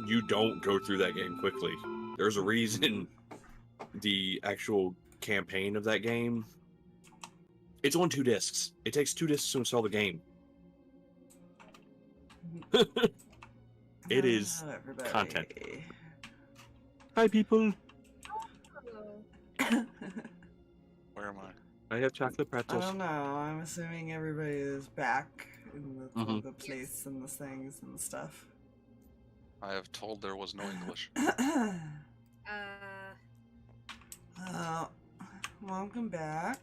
you don't go through that game quickly. There's a reason the actual campaign of that game, it's on 2 discs. It takes 2 discs to install the game. It is content. Hi, people. Where am I? I have chocolate I pretzels. don't know. I'm assuming everybody is back in the place and the things and the stuff. I have told there was no English. Welcome back.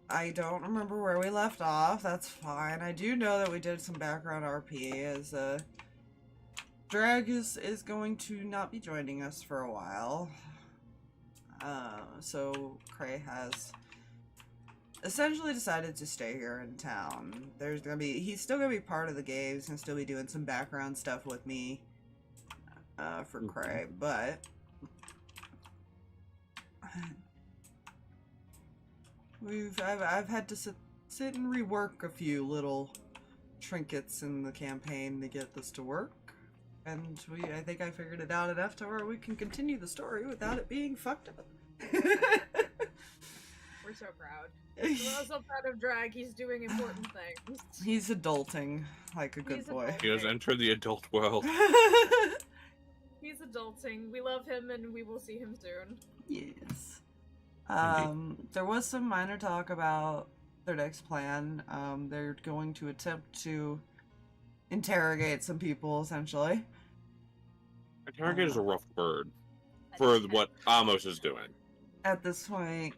I don't remember where we left off. That's fine. I do know that we did some background RP as Drag is going to not be joining us for a while. So Kreh has essentially decided to stay here in town. He's still gonna be part of the game. He's gonna still be doing some background stuff with me for Kreh, but I've had to sit and rework a few little trinkets in the campaign to get this to work. And I think I figured it out enough to where we can continue the story without it being fucked up. We're so proud. We're so proud of Drag. He's doing important things. He's adulting like a good boy. He has entered the adult world. He's adulting. We love him and we will see him soon. Yes. There was some minor talk about their next plan. They're going to attempt to interrogate some people, essentially. Interrogate is a rough word for what Amos is doing. At this point,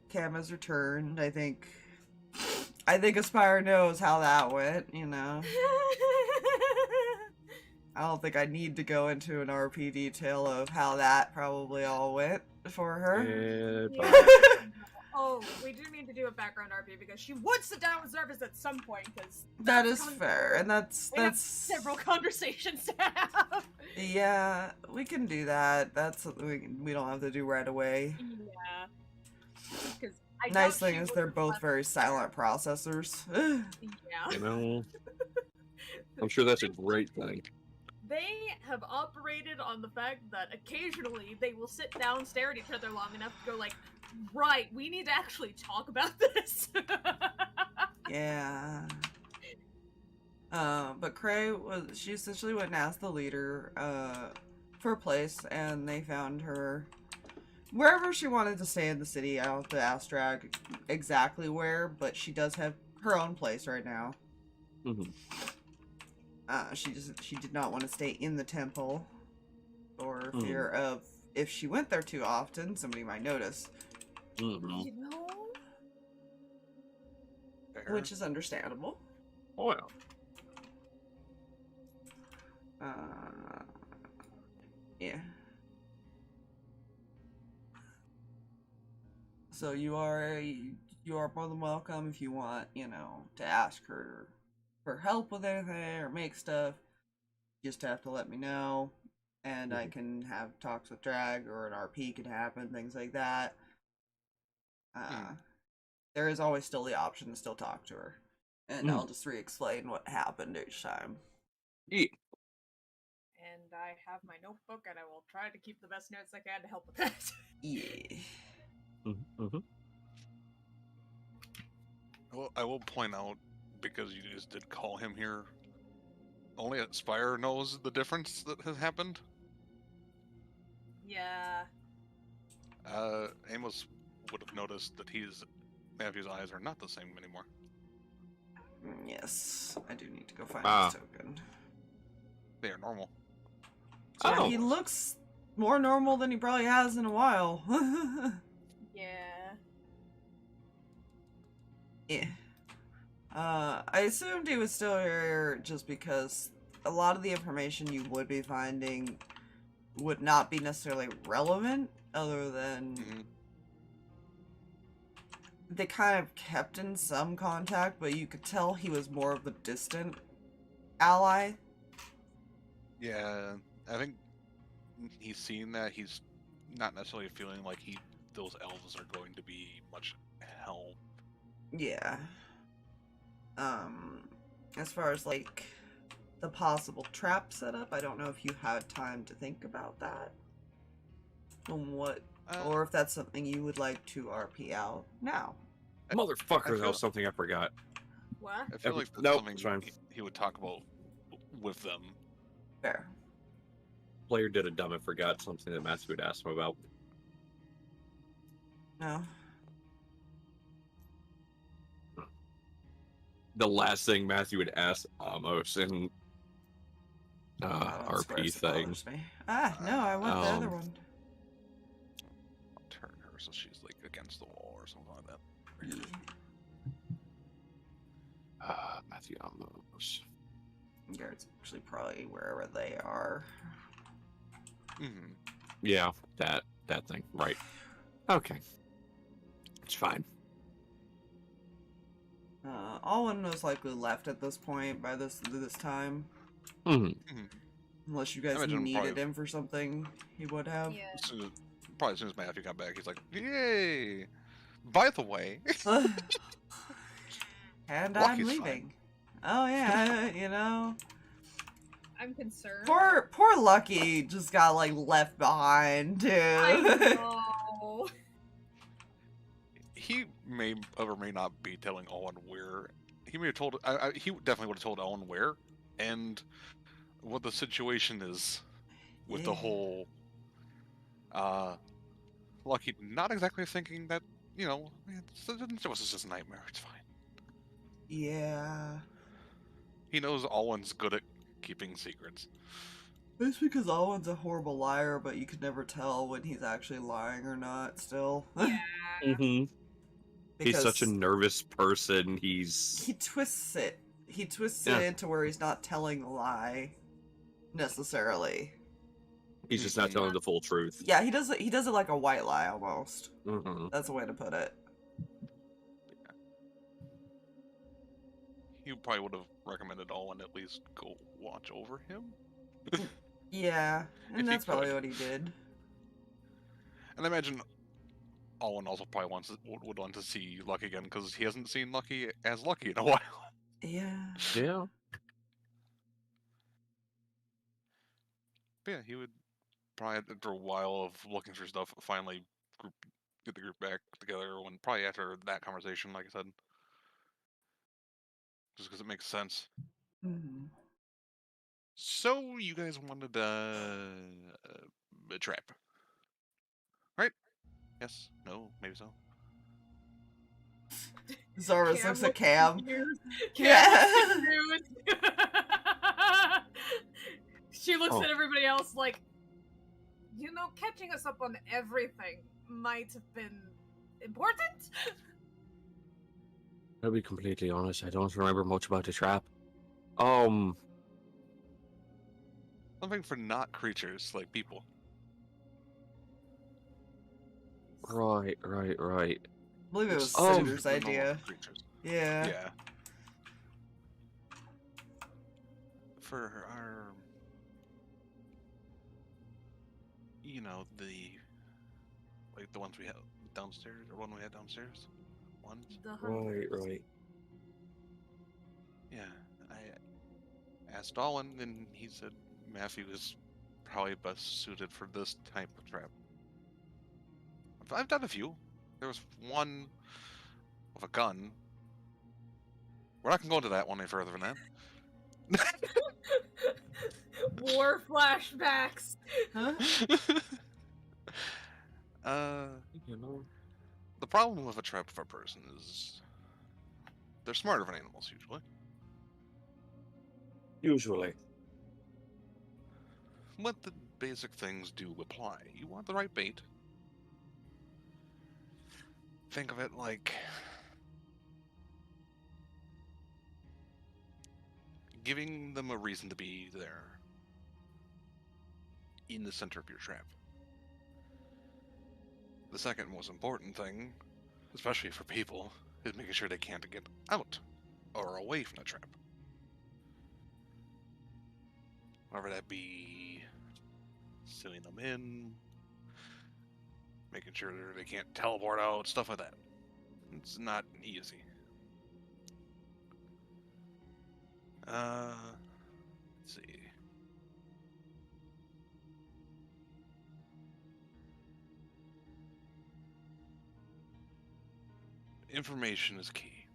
Cam has returned. I think Aspire knows how that went, you know. I don't think I need to go into an RP detail of how that probably all went for her. Yeah. Oh, we do need to do a background RP because she would sit down with Zervis at some point. Because that is fair, and that's have several conversations to have. Yeah, we can do that. That's something we don't have to do right away. Yeah. Because nice thing is they're both very silent processors. Yeah. You know, I'm sure that's a great thing. They have operated on the fact that occasionally they will sit down, stare at each other long enough to go like, right, we need to actually talk about this. Yeah. But Kreh she essentially went and asked the leader for a place, and they found her wherever she wanted to stay in the city. I don't have to ask Drag exactly where, but she does have her own place right now. She did not want to stay in the temple for fear of if she went there too often, somebody might notice. You know? Which is understandable. Oh, yeah. So you are more than welcome if you want, you know, to ask her for help with anything or make stuff. You just have to let me know, and I can have talks with Drag, or an RP could happen, things like that. There is always still the option to still talk to her, and I'll just re-explain what happened each time. Yeah. And I have my notebook, and I will try to keep the best notes I can to help with that. Yeah. Well, I will point out, because you just did call him here, only Aspire knows the difference that has happened. Yeah. Amos would have noticed that Matthew's eyes are not the same anymore. Yes, I do need to go find his token. They are normal. So yeah, he looks more normal than he probably has in a while. Yeah. Yeah. I assumed he was still here just because a lot of the information you would be finding would not be necessarily relevant, other than they kind of kept in some contact, but you could tell he was more of a distant ally. Yeah, I think he's seen that. He's not necessarily feeling like those elves are going to be much help. Yeah. As far as like the possible trap setup. I don't know if you had time to think about that. And what, or if that's something you would like to RP out now. Motherfucker, that was something I forgot. What? I feel like that's Nope, something it's fine. he would talk about with them. Fair. Player did a dumb and forgot something that Matthew would ask him about. No. The last thing Matthew would ask Amos in RP thing. No, I want the other one. I'll turn her so she's like against the wall or something like that. Matthew Amos. Yeah, it's actually probably wherever they are. Mm-hmm. Yeah, that thing. Right. Okay. It's fine. Alwyn was likely left at this point by this time. Mm-hmm. Unless you guys imagine needed probably- him for something, he would have. Yeah. Probably as soon as Matthew got back, he's like, "Yay! By the way." And Lucky's I'm leaving. Oh yeah, you know. I'm concerned. Poor Lucky just got like left behind too. I know. He may or may not be telling Owen where. He may have told. He definitely would have told Owen where, and what the situation is with the Yeah. whole. Lucky not exactly thinking that it was just a nightmare. It's fine. Yeah. He knows Owen's good at keeping secrets. It's because Alwyn's a horrible liar, but you could never tell when he's actually lying or not. Still. Yeah. Mm-hmm. He's such a Because nervous person. He's he twists it. He twists it into where he's not telling a lie necessarily. just not telling the full truth. Yeah, he does it. He does it like a white lie almost. Mm-hmm. That's a way to put it. He probably would have recommended Owen at least go watch over him. Yeah, If and he that's probably could. what he did. And I imagine Owen also probably would want to see Lucky again because he hasn't seen Lucky as Lucky in a while. Yeah. Yeah. But yeah, he would probably after a while of looking through stuff finally get the group back together. When probably after that conversation, like I said, just because it makes sense. Mm-hmm. So you guys wanted a trap, right? Yes? No? Maybe so. Zorus looks at Cam. confused. Yeah. Cam looks confused. She looks Oh. at everybody else like, catching us up on everything might have been important? I'll be completely honest. I don't remember much about the trap. Something for not creatures like people. Right. I believe it was Oh. Cinder's For normal idea. creatures. Yeah. Yeah. For our, the ones we had downstairs, or one we had downstairs. Ones. The hunters. Right. Yeah, I asked Owen, and he said Matthew is probably best suited for this type of trap. I've done a few. There was one with a gun. We're not gonna go into that one any further than that. War flashbacks. Huh? The problem with a trap for a person is they're smarter than animals usually. Usually. What the basic things do apply. You want the right bait. Think of it like giving them a reason to be there in the center of your trap. The second most important thing, especially for people, is making sure they can't get out or away from the trap. Whether that be sealing them in, making sure they can't teleport out, stuff like that. It's not easy. information is key.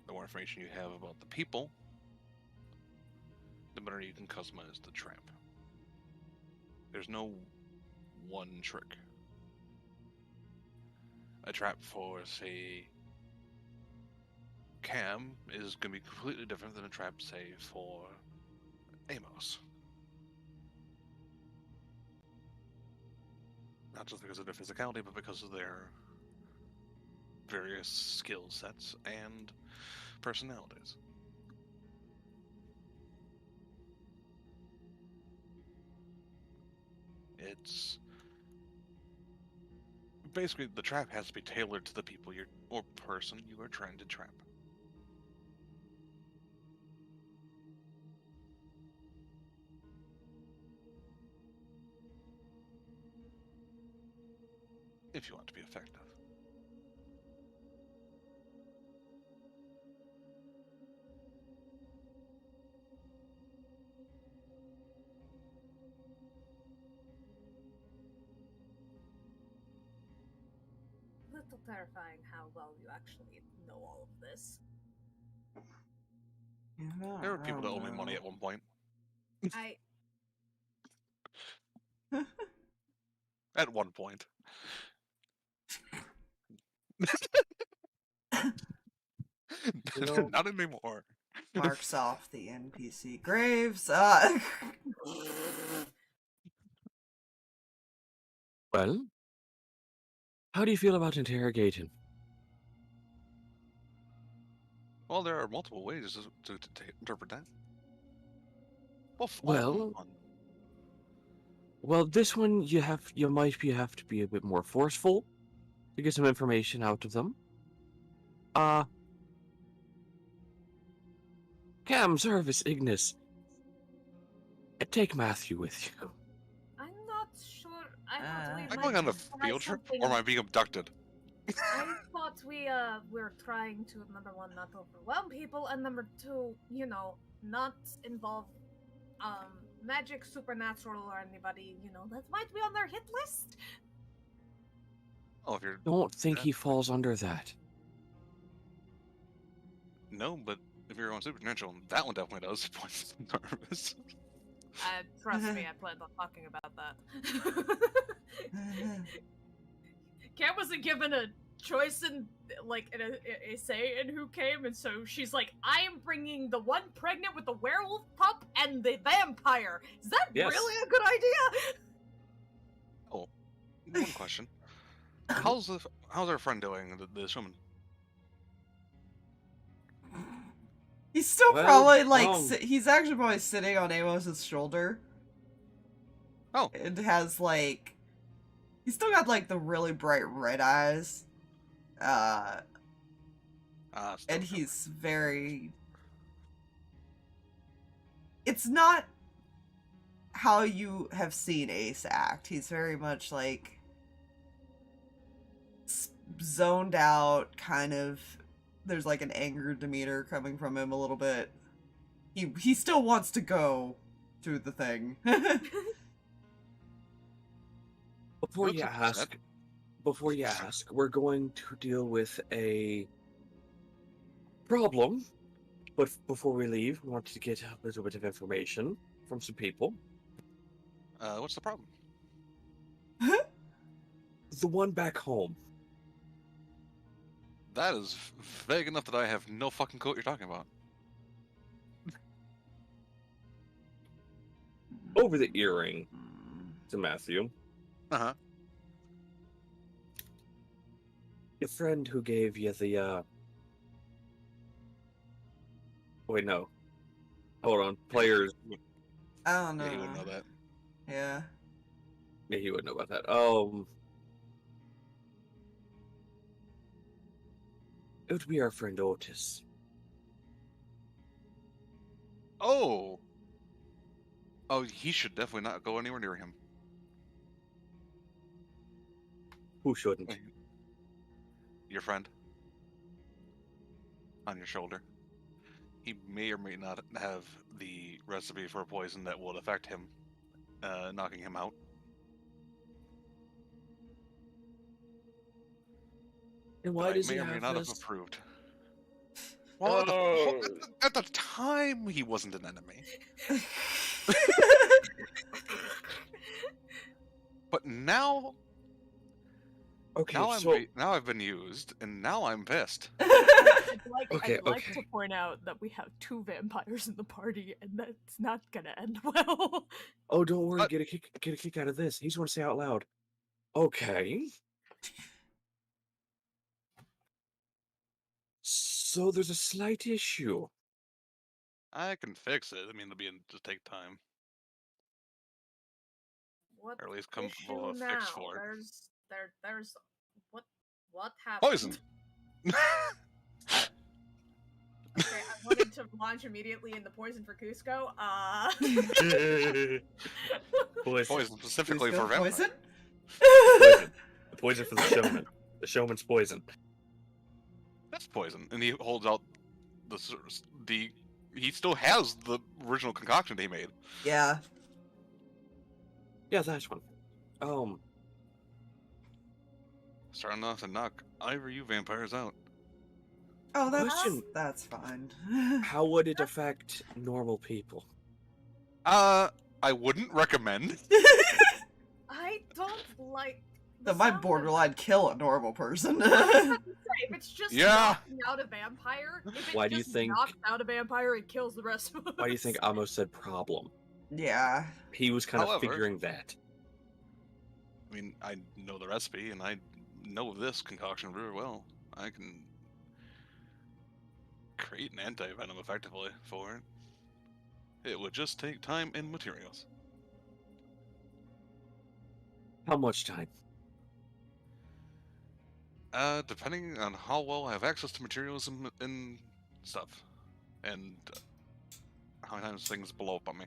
The more information you have about the people, the better you can customize the trap. There's no one trick. A trap for, say, Cam is going to be completely different than a trap, say, for Amos. Not just because of their physicality, but because of their various skill sets and personalities. It's basically the trap has to be tailored to the people or person you are trying to trap. If you want to be effective. Little terrifying how well you actually know all of this. There were people that owe me money at one point. I At one point. know- Not anymore. Marks off the NPC graves. Well, how do you feel about interrogating? Well, there are multiple ways to interpret that. Well, one. Well, this one you have to be a bit more forceful to get some information out of them. Cam, Service, Ignis, take Matthew with you. I'm not sure. I thought we Am I might going on a try field trip, something- or am I being abducted? I thought we were trying to, number one, not overwhelm people, and number two, not involve magic, supernatural, or anybody, that might be on their hit list. Oh, if you're Don't think he falls under that. no, but if you're on supernatural, that one definitely does. Points nervous. Trust me, I planned on talking about that. Cam wasn't given a choice in a say in who came, and so she's like, I am bringing the one pregnant with the werewolf pup and the vampire. Is that Yes. really a good idea? Oh, one question. How's our friend doing, this woman? He's still Well, probably he's actually probably sitting on Amos's shoulder. Oh. It has he's still got the really bright red eyes. And he's very. It's not how you have seen Ace act. He's very much zoned out, kind of. There's an anger demeanor coming from him a little bit. He still wants to go to the thing. Before Looks you upset. ask, we're going to deal with a problem. But before we leave, we want to get a little bit of information from some people. What's the problem? The one back home. That is vague enough that I have no fucking clue what you're talking about. Over the earring to Matthew. Uh-huh. Your friend who gave you the, Wait, no. Hold on. Players. I don't know. Yeah, you wouldn't know that. Yeah. Yeah, he wouldn't know about that. It would be our friend Otis. Oh! Oh, he should definitely not go anywhere near him. Who shouldn't? Your friend. On your shoulder. He may or may not have the recipe for a poison that will affect him, knocking him out. And that why I does may he or may have not have this? approved. Well, Oh. at the time, he wasn't an enemy. But now, Okay, now so now I've been used, and now I'm pissed. Okay, I'd like okay. to point out that we have 2 vampires in the party, and that's not gonna end well. Oh, don't worry. But- Get a kick out of this. He's going to say out loud. Okay. So there's a slight issue. I can fix it. I mean, just take time, What or at least come up issue with a now? fix for it. There's what happened? Poison. Okay, I wanted to launch immediately into poison for Cusco. Poison specifically Cusco for vampires. poison? Poison. The poison for the showman. The showman's poison. That's poison, and he holds out the. He still has the original concoction he made. Yeah. Yeah, that's one. Starting off to knock either you vampires out. Oh, Question. that's fine. How would it affect normal people? I wouldn't recommend. I don't like. That might borderline kill a normal person. If it's just Yeah. knocking out a vampire, if it Why do you just think- knocks out a vampire, it kills the rest of us. Why do you think Amos said problem? Yeah. He was kind of However- figuring that. I mean, I know the recipe, and I know this concoction very well. I can create an anti-venom effectively for it. It would just take time and materials. How much time? Depending on how well I have access to materials and stuff, and how many times things blow up on me.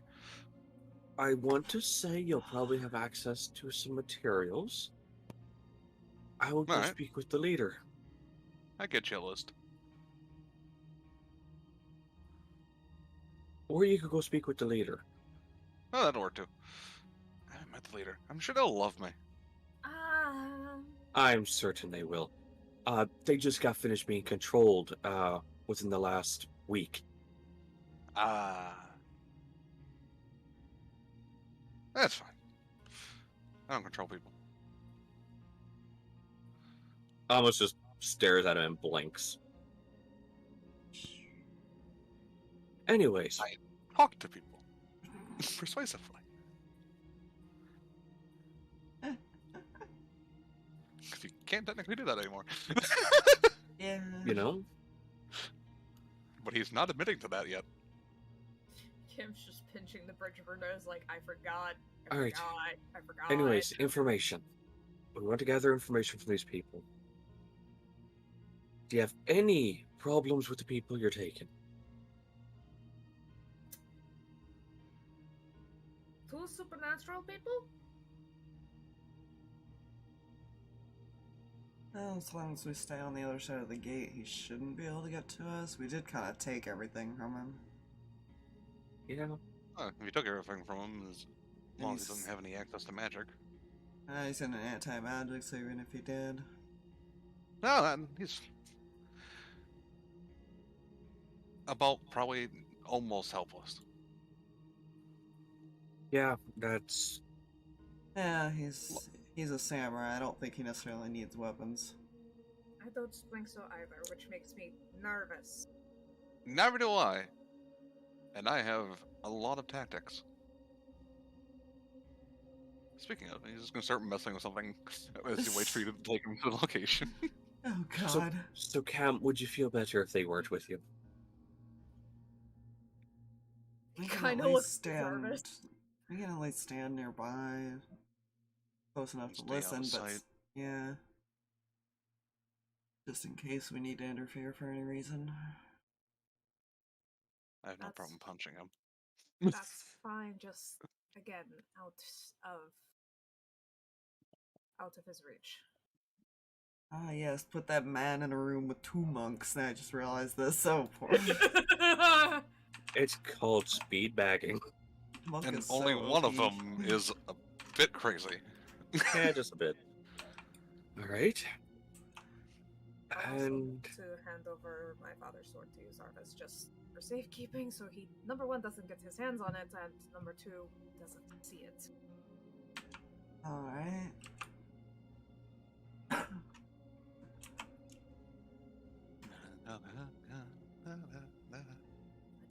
I want to say you'll probably have access to some materials. I will go Alright. speak with the leader. I get you a list. Or you could go speak with the leader. Oh, that'll work too. I haven't met the leader. I'm sure they'll love me. I'm certain they will. They just got finished being controlled, within the last week. That's fine. I don't control people. Amos just stares at him and blinks. Anyways, Talk to people. Persuasively. Because you can't technically do that anymore. Yeah. you know, But he's not admitting to that yet. Kim's just pinching the bridge of her nose like, I forgot. Alright. I forgot. anyways, information. We want to gather information from these people. Do you have any problems with the people you're taking? Two supernatural people? Well, as long as we stay on the other side of the gate, he shouldn't be able to get to us. We did kind of take everything from him. Yeah. If you took everything from him, as long as he He's- doesn't have any access to magic. He's in an anti-magic, so even if he did... No, he's about probably almost helpless. Yeah, that's... Yeah, he's a samurai. I don't think he necessarily needs weapons. I don't think so either, which makes me nervous. Never do I. And I have a lot of tactics. Speaking of, he's just gonna start messing with something as he waits for you to take him to the location. Oh So, god. so Cam, would you feel better if they weren't with you? We can Kinda at least looks stand... nervous. We can at least stand nearby. Close enough to Stay out of listen, but... sight. Yeah. Just in case we need to interfere for any reason. I have no That's- problem punching him. That's fine, just again, out of his reach. Ah yes, put that man in a room with 2 monks. Now I just realized this. So poor. It's called speed bagging. Monk And is only so one of OP. them is a bit crazy. Yeah, just a bit. Alright. I also And need to hand over my father's sword to Zarvis just for safekeeping, so he, number one, doesn't get his hands on it, and number two, doesn't see it. Alright.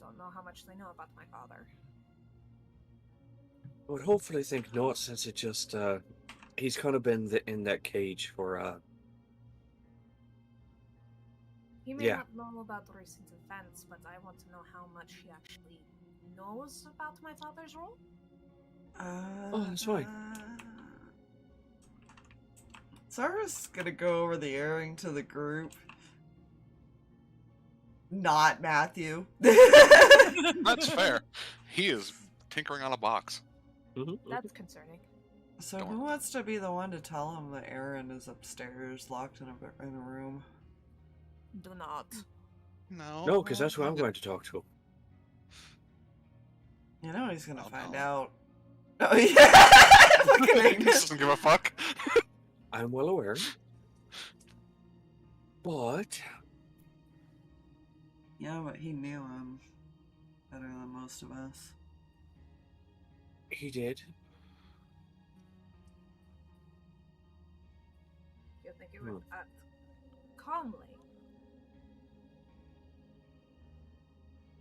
I don't know how much they know about my father. I would hopefully think not, since it just he's kind of been in that cage for He may Yeah. not know about recent events, but I want to know how much he actually knows about my father's role. Oh, that's fine. Sarah's gonna go over the earring to the group. Not Matthew. That's fair. He is tinkering on a box. That's concerning. So Don't who worry. wants to be the one to tell him that Aaron is upstairs, locked in a room? Do not. No, because that's who I'm going to talk to. You know he's gonna Oh, find no. out. Oh yeah! Fucking He Agnes. doesn't give a fuck. I'm well aware. But Yeah, but he knew him better than most of us. he did. You think he would act calmly?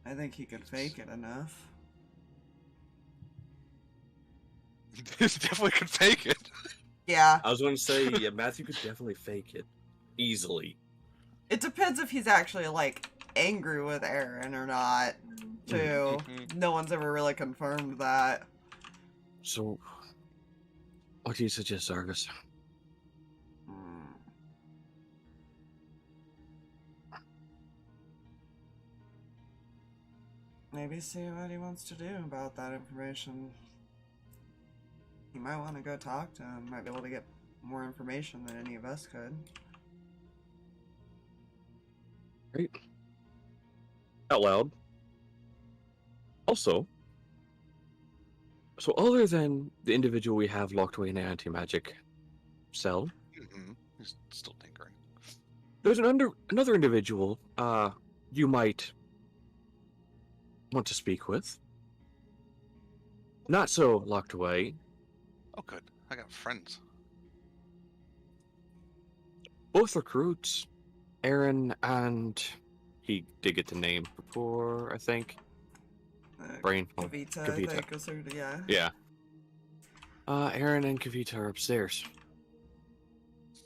I think he could fake it enough. He definitely could fake it. Yeah. I was going to say, yeah, Matthew could definitely fake it easily. It depends if he's actually, like, angry with Aaron or not, too. No one's ever really confirmed that. So, what do you suggest, Zarvis? Maybe see what he wants to do about that information. He might want to go talk to him. Might be able to get more information than any of us could. Right. Out loud. Also, so other than the individual we have locked away in an anti-magic cell, He's still tinkering. there's another individual you might want to speak with. Not so locked away. Oh, good. I got friends. Both recruits, Aaron and he did get the name before, I think. Brain. Kavita, I Kavita. think, was her, yeah. Yeah. Aaron and Kavita are upstairs.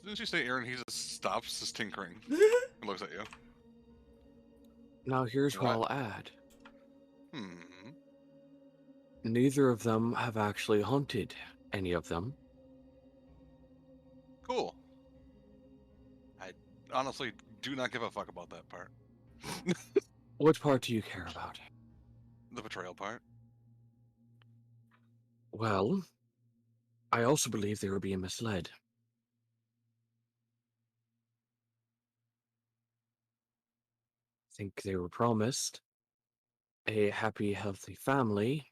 Didn't you say Aaron? He just stops his tinkering and looks at you. Now here's You what know what? I'll add. Hmm. Neither of them have actually hunted any of them. Cool. I honestly do not give a fuck about that part. What part do you care about? The betrayal part. Well, I also believe they were being misled. I think they were promised a happy, healthy family,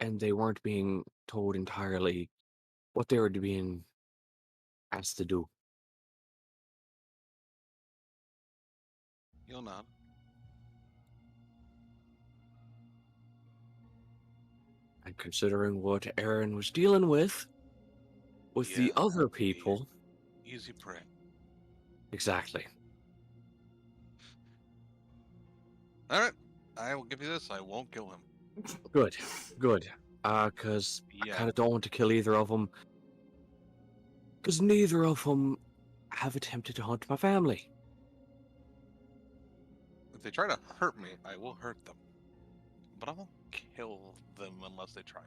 and they weren't being told entirely what they were being asked to do. You'll nod. And considering what Aaron was dealing with the Yeah, other people, Easy prey. exactly. All right. I will give you this. I won't kill him. Good, good. Because I Yeah. kind of don't want to kill either of them. Because neither of them have attempted to hunt my family. If they try to hurt me, I will hurt them. But I won't kill them unless they try.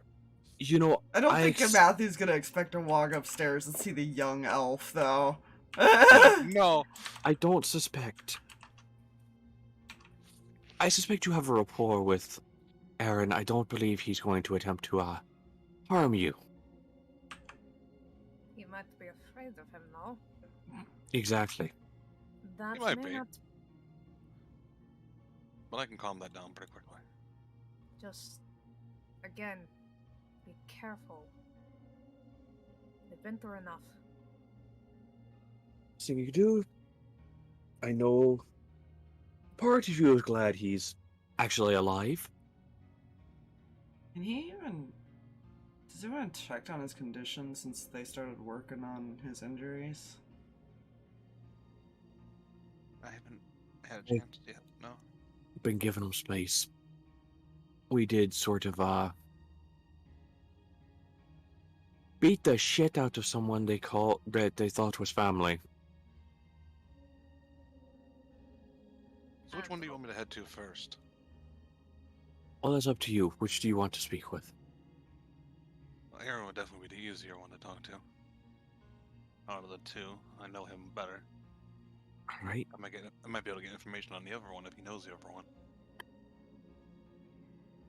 You know, I don't think Matthew's gonna expect to walk upstairs and see the young elf, though. No. I don't suspect. I suspect you have a rapport with Aaron. I don't believe he's going to attempt to harm you. You might be afraid of him, no? Exactly. That He might may be. not. But I can calm that down pretty quickly. Just, again, be careful. They've been through enough. So you do I know part of you is glad he's actually alive. Can he even... Does anyone checked on his condition since they started working on his injuries? I haven't had a Hey. chance yet. No. Been giving him space. We did sort of beat the shit out of someone that they thought was family. So which one do you want me to head to first? Well, that's up to you. Which do you want to speak with? Well, Aaron would definitely be the easier one to talk to. Out of the two, I know him better. All right. I might be able to get information on the other one if he knows the other one.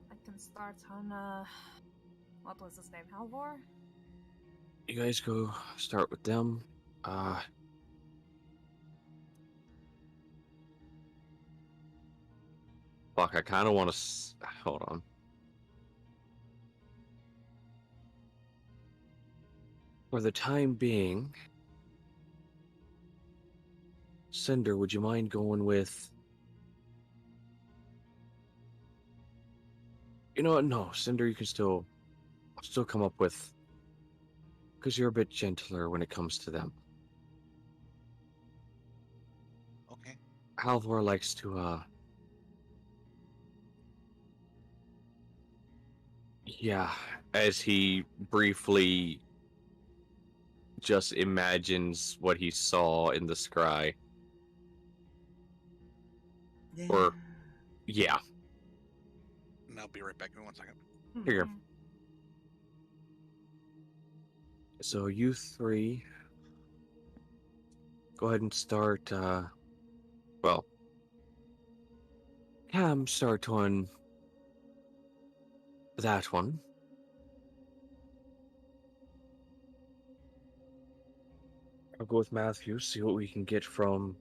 I can start on, what was his name? Halvor? You guys go start with them. Fuck, I kind of want to... Hold on. For the time being... Cinder, would you mind going with... You know what? No, Cinder, you can still come up with... Because you're a bit gentler when it comes to them. Okay. Halvor likes to, yeah, as he briefly just imagines what he saw in the scry. Yeah. Or, yeah. And I'll be right back in 1 second. Here. So you three, go ahead and start, well, Cam, start on that one. I'll go with Matthew, see what we can get from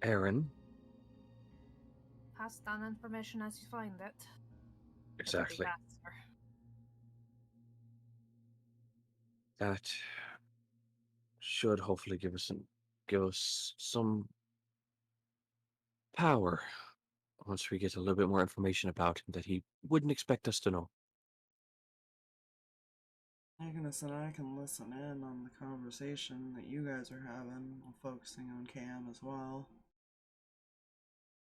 Aaron. Pass down information as you find it. Exactly. It'll be faster. That should hopefully give us some power once we get a little bit more information about him that he wouldn't expect us to know. Agnes and I can listen in on the conversation that you guys are having while focusing on Cam as well.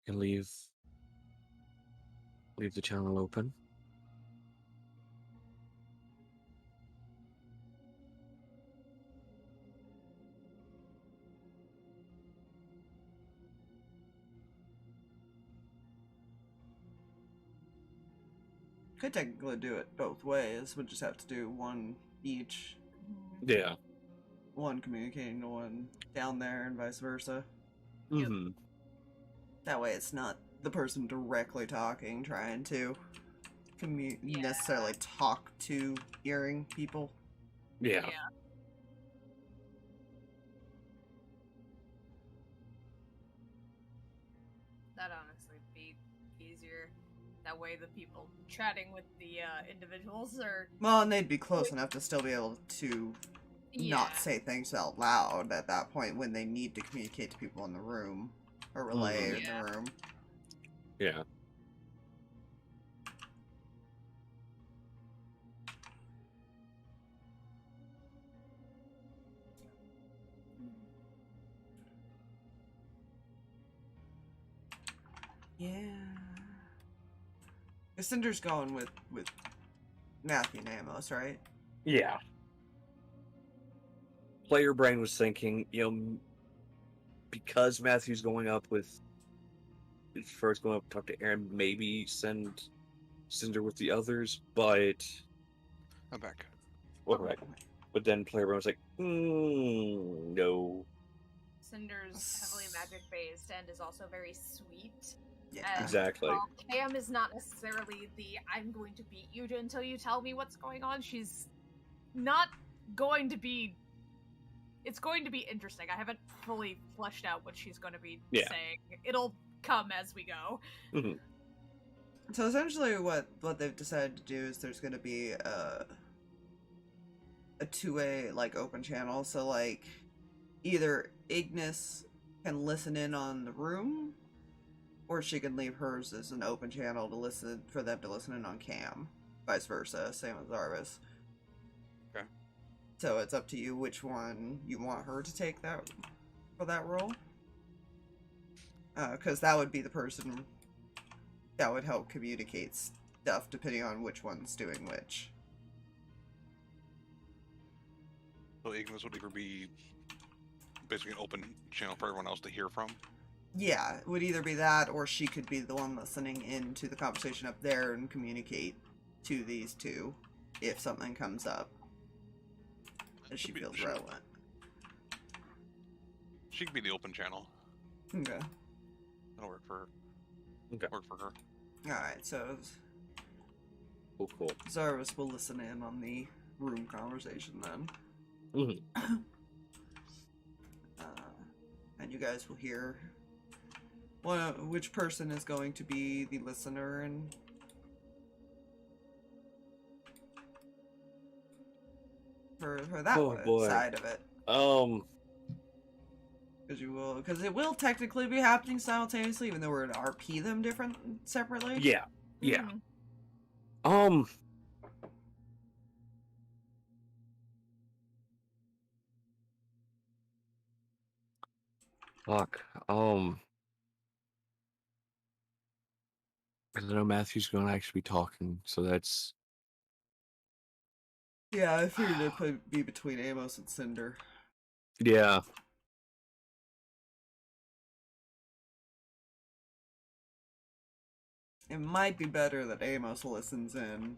You can leave the channel open. Could technically do it both ways. We'd just have to do one each. Yeah. One communicating to one down there and vice versa. Mm-hmm. That way it's not the person directly talking, trying to necessarily talk to hearing people. Yeah. That'd honestly be easier. That way the people chatting with the individuals are... Well, and they'd be close enough to still be able to not say things out loud at that point when they need to communicate to people in the room or relay in the room. Yeah. Yeah. Cinder's going with Matthew and Amos, right? Yeah. Player brain was thinking, because Matthew's going up with first going up to talk to Aaron, maybe send Cinder with the others, but I'm back. well, right. But then player brain was like, no. Cinder's heavily magic based and is also very sweet. Yeah. Exactly. While Cam is not necessarily the I'm going to beat you until you tell me what's going on. She's not going to be... It's going to be interesting. I haven't fully fleshed out what she's going to be saying. It'll come as we go. Mm-hmm. So essentially what they've decided to do is there's going to be a two-way, open channel. So, either Ignis, can listen in on the room, or she can leave hers as an open channel to listen for them to listen in on cam. Vice versa, same with Zarvis. Okay. So it's up to you which one you want her to take that for that role. Because that would be the person that would help communicate stuff depending on which one's doing which. So Ignis would either be basically an open channel for everyone else to hear from. Yeah, it would either be that, or she could be the one listening into the conversation up there and communicate to these two if something comes up that she feels relevant. She could be the open channel. Okay. That'll work for her. Okay. Work for her. Alright, so Cool. Zarvis will listen in on the room conversation then. Mm-hmm. And you guys will hear which person is going to be the listener and for that side of it. Because it will technically be happening simultaneously, even though we're gonna RP them separately. Yeah. Fuck. I know Matthew's gonna actually be talking, so that's. Yeah, I figured it'd be between Amos and Cinder. Yeah. It might be better that Amos listens in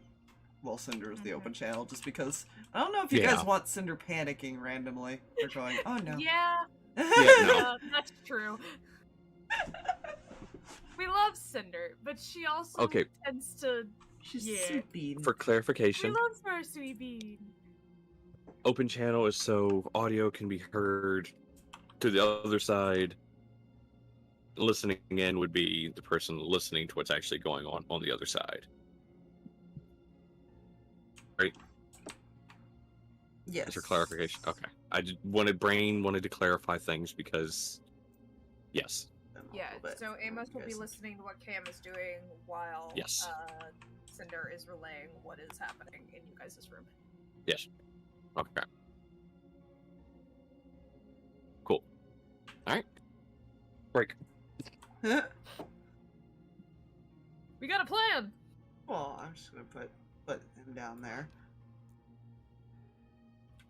while Cinder is the open channel, just because I don't know if you guys want Cinder panicking randomly or going, oh no. Yeah. No. That's true. We love Cinder, but she also tends to. She's sweet bean. For clarification, We love her sweet bean. open channel is so audio can be heard to the other side. Listening in would be the person listening to what's actually going on the other side. Right? Yes. That's for clarification. Okay. I just wanted to clarify things because, yes. Yeah, so Amos will be listening to what Cam is doing while Cinder is relaying what is happening in you guys' room. Yes. Okay. Cool. Alright. Break. We got a plan! Well, I'm just gonna put him down there.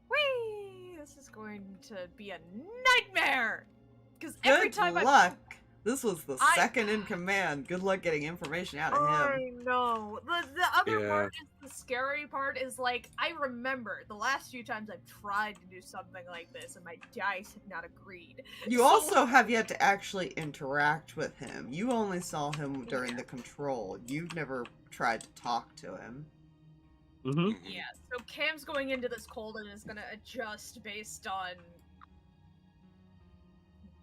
Whee! This is going to be a nightmare! Because Good every time luck! This was the second in command. Good luck getting information out of him. I know. The other part is the scary part is like I remember the last few times I've tried to do something like this and my dice have not agreed. You also have yet to actually interact with him. You only saw him during the control. You've never tried to talk to him. Mm-hmm. Yeah, so Cam's going into this cold and is gonna adjust based on.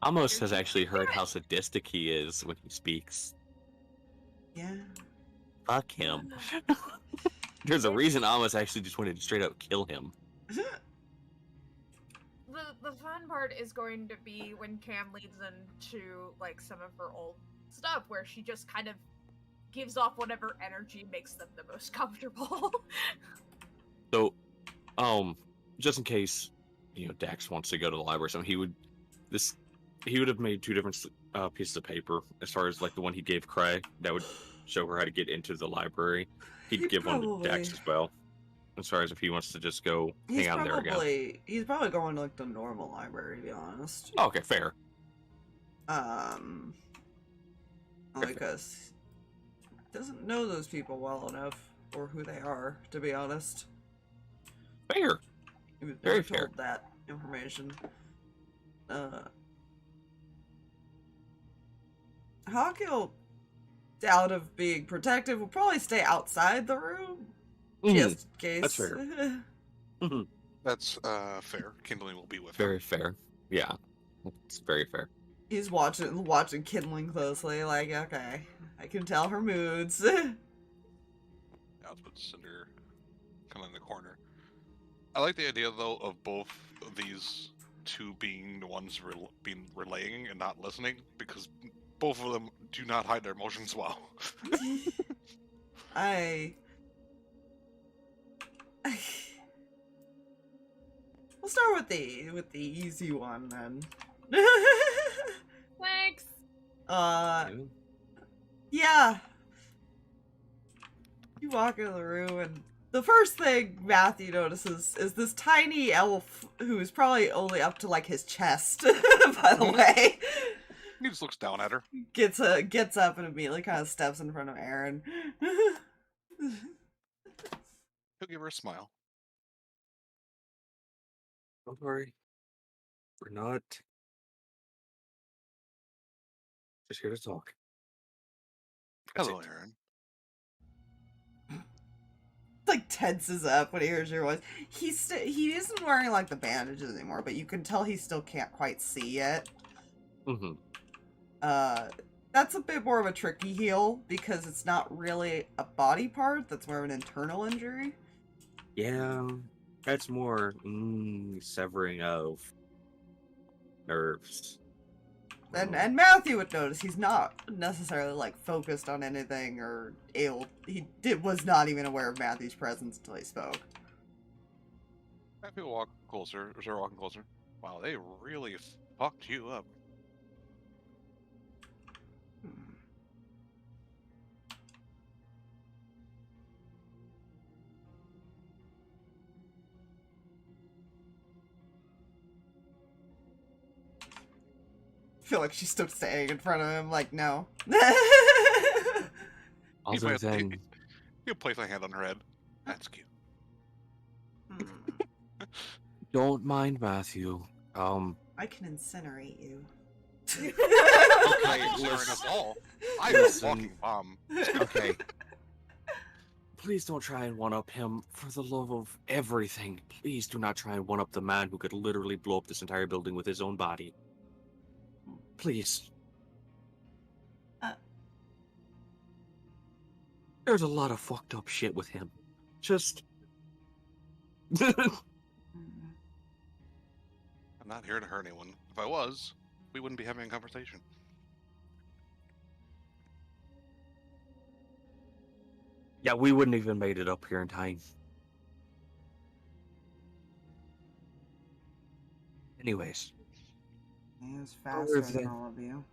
Amos has actually heard how sadistic he is when he speaks. Yeah. Fuck him. There's a reason Amos actually just wanted to straight up kill him. The fun part is going to be when Cam leads into like some of her old stuff where she just kind of gives off whatever energy makes them the most comfortable. So, just in case, Dax wants to go to the library or something, he would have made two different pieces of paper as far as like the one he gave Kreh that would show her how to get into the library. He'd give one to Dax as well. As far as if he wants to just go hang out there again. He's probably going to like the normal library, to be honest. Oh, okay, fair. Because he doesn't know those people well enough or who they are, to be honest. Fair. He was Very never fair. told that information. Hawkhill, out of being protective, will probably stay outside the room. Just in case. That's fair. Mm-hmm. That's fair. Kindling will be with Very him. fair. Yeah. That's very fair. He's watching Kindling closely, like, okay, I can tell her moods. I'll put Cinder kind of in the corner. I like the idea, though, of both of these two being the ones being relaying and not listening, because both of them do not hide their emotions well. We'll start with the easy one then. Thanks. Yeah. You walk into the room, and the first thing Matthew notices is this tiny elf who's probably only up to like his chest, by the way. He just looks down at her. Gets up and immediately kind of steps in front of Aaron. He'll give her a smile. Don't worry. We're not just here to talk. That's Hello, it. Aaron. Like tenses up when he hears your voice. He isn't wearing like the bandages anymore, but you can tell he still can't quite see yet. Mm-hmm. That's a bit more of a tricky heal because it's not really a body part. That's more of an internal injury. Yeah, that's more severing of nerves. And Matthew would notice he's not necessarily like focused on anything or able. Was not even aware of Matthew's presence until he spoke. Matthew will walk closer, or start walking closer. Wow, they really fucked you up. I feel like she's still staying in front of him, like, no. Other than He'll place a hand on her head. That's cute. don't mind Matthew. I can incinerate you. Okay, Listen, us all. I Listen. am walking bomb. Okay. Please don't try and one-up him. For the love of everything, please do not try and one-up the man who could literally blow up this entire building with his own body. Please. There's a lot of fucked up shit with him. Just... I'm not here to hurt anyone. If I was, we wouldn't be having a conversation. Yeah, we wouldn't even made it up here in time. Anyways. He is faster Other than than- all of you.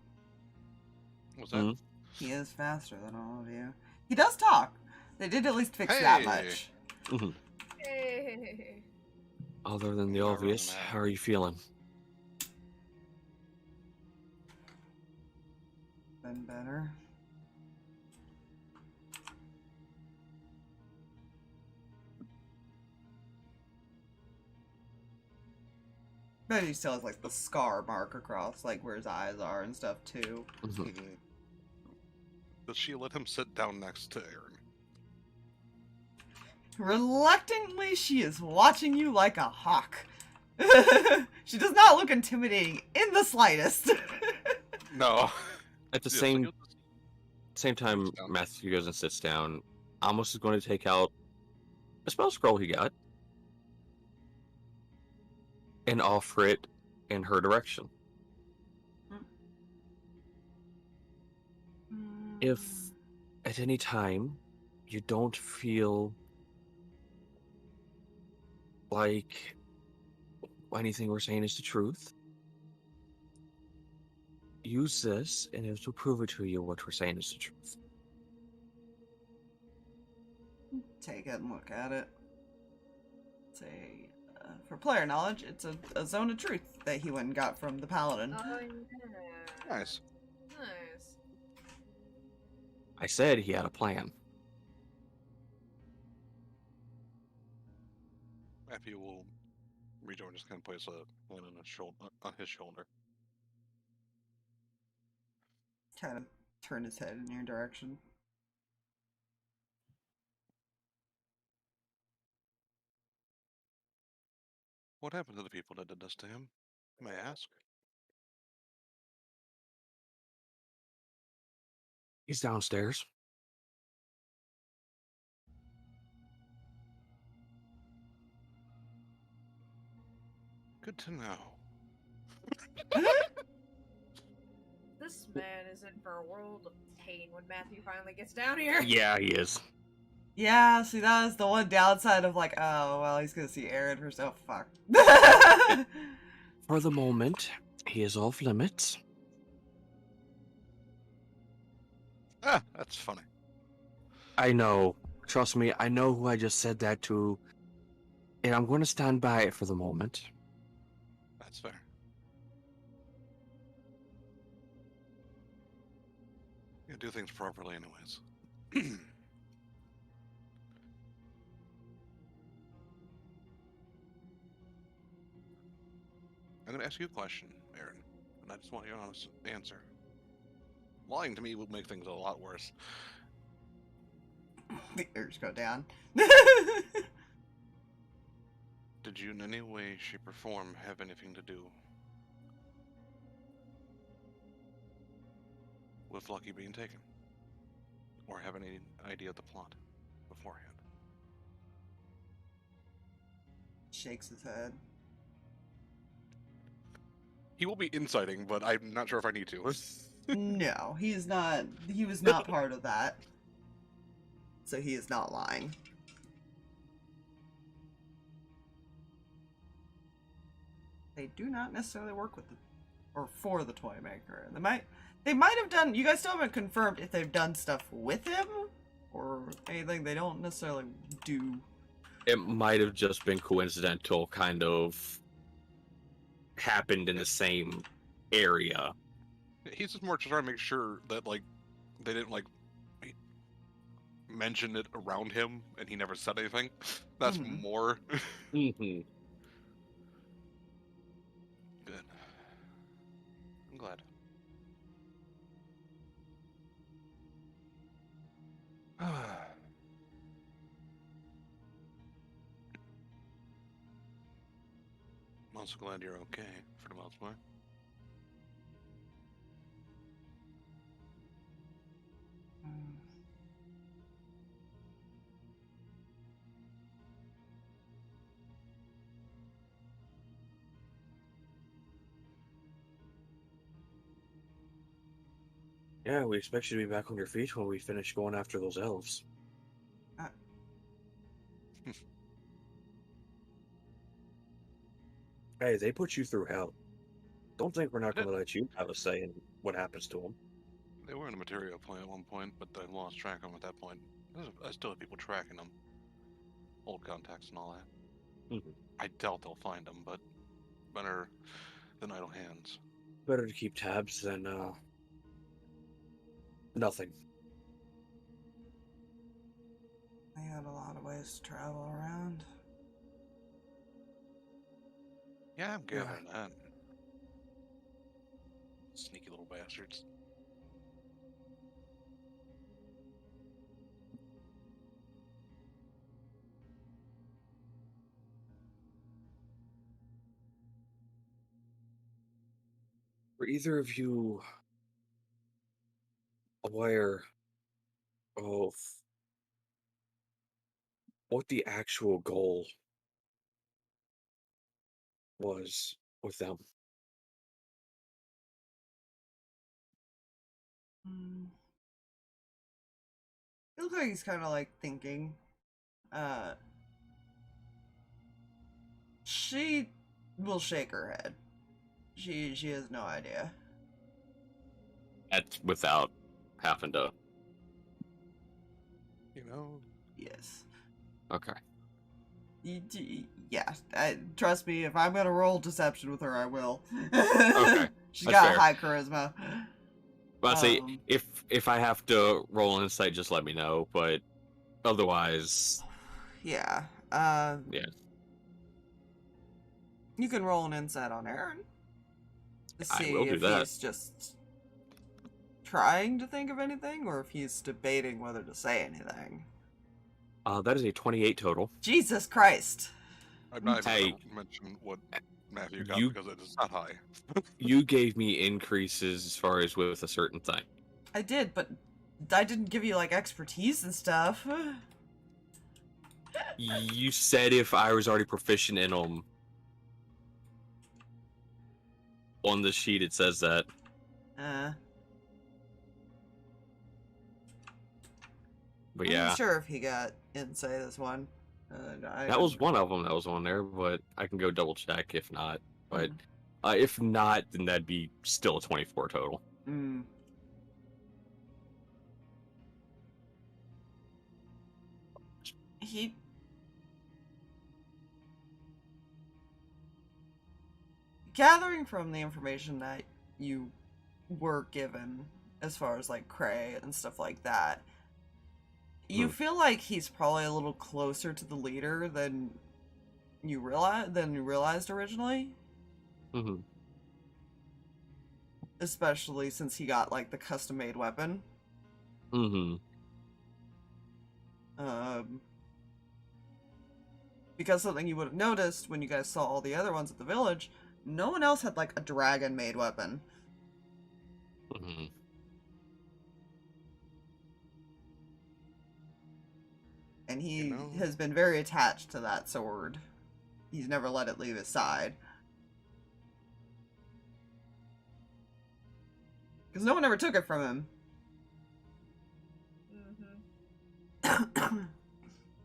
What's that? He is faster than all of you. He does talk. They did at least fix that Hey! much. Hey. Other than the Never obvious, mind. how are you feeling? Been better. But he still has like the scar mark across like where his eyes are and stuff too. Mhm. Mhm. Does she let him sit down next to Aaron? Reluctantly, she is watching you like a hawk. She does not look intimidating in the slightest. No. At the Yeah, so same he'll just- same time, Sits down. Matthew goes and sits down. Amos is going to take out a spell scroll he got and offer it in her direction. If at any time you don't feel like anything we're saying is the truth, use this and it will prove it to you what we're saying is the truth. Take it and look at it. Say, for player knowledge, it's a zone of truth that he went and got from the paladin. Oh, yeah. Nice. Nice. I said he had a plan. Matthew will reach over and just kind of place a hand on his shoulder. Kind of turn his head in your direction. What happened to the people that did this to him? May I ask? He's downstairs. Good to know. This man is in for a world of pain when Matthew finally gets down here. Yeah, he is. Yeah, see, that was the one downside of like, oh, well, he's gonna see Aaron for so fuck. For the moment, he is off limits. Ah, that's funny. I know. Trust me, I know who I just said that to. And I'm going to stand by it for the moment. That's fair. You do things properly, anyways. I'm gonna ask you a question, Aaron, and I just want your honest answer. Lying to me will make things a lot worse. The ears go down. Did you in any way, shape, or form have anything to do with Lucky being taken? Or have any idea of the plot beforehand? Shakes his head. He will be inciting, but I'm not sure if I need to. No, he is not. He was not part of that. So he is not lying. They do not necessarily work with the, or for the toy maker. They might have done. You guys still haven't confirmed if they've done stuff with him or anything. They don't necessarily do. It might have just been coincidental, kind of happened in the same area. He's just more trying to make sure that, like, they didn't, like, mention it around him and he never said anything. That's more. Mm-hmm. Good. I'm glad. I'm also glad you're okay, for the most part. Yeah, we expect you to be back on your feet when we finish going after those elves. Hey, they put you through hell. Don't think we're not going to let you have a say in what happens to them. They were in a material plane at one point, but I lost track of them at that point. I still have people tracking them. Old contacts and all that. I doubt they'll find them, but better than idle hands. Better to keep tabs than, nothing. They had a lot of ways to travel around. Yeah, I'm gathering that. Sneaky little bastards. Were either of you aware of what the actual goal was with them? It looks like he's kind of like thinking. She will shake her head. She has no idea. That's without having to. You know? Yes. Okay. Yeah. Trust me, if I'm gonna roll deception with her, I will. Okay. She's That's got fair. high charisma. But say if I have to roll an insight, just let me know. But otherwise, yeah. yeah. You can roll an insight on Aaron to I see will do if that. he's just trying to think of anything or if he's debating whether to say anything. That is a 28 total. Jesus Christ. I'm not even Hey, going to mention what Matthew got you- because it is not high. You gave me increases as far as with a certain thing. I did, but I didn't give you, like, expertise and stuff. You said if I was already proficient in them. on the sheet it says that. But I'm yeah, not sure if he got insight this one. that was one of them that was on there, but I can go double check if not. But if not, then that'd be still a 24 total. He gathering from the information that you were given as far as like Kreh and stuff like that, you feel like he's probably a little closer to the leader than you realized originally. Especially since he got like the custom made weapon. Because something you would have noticed when you guys saw all the other ones at the village, no one else had like a dragon made weapon. And he has been very attached to that sword. He's never let it leave his side. Because no one ever took it from him.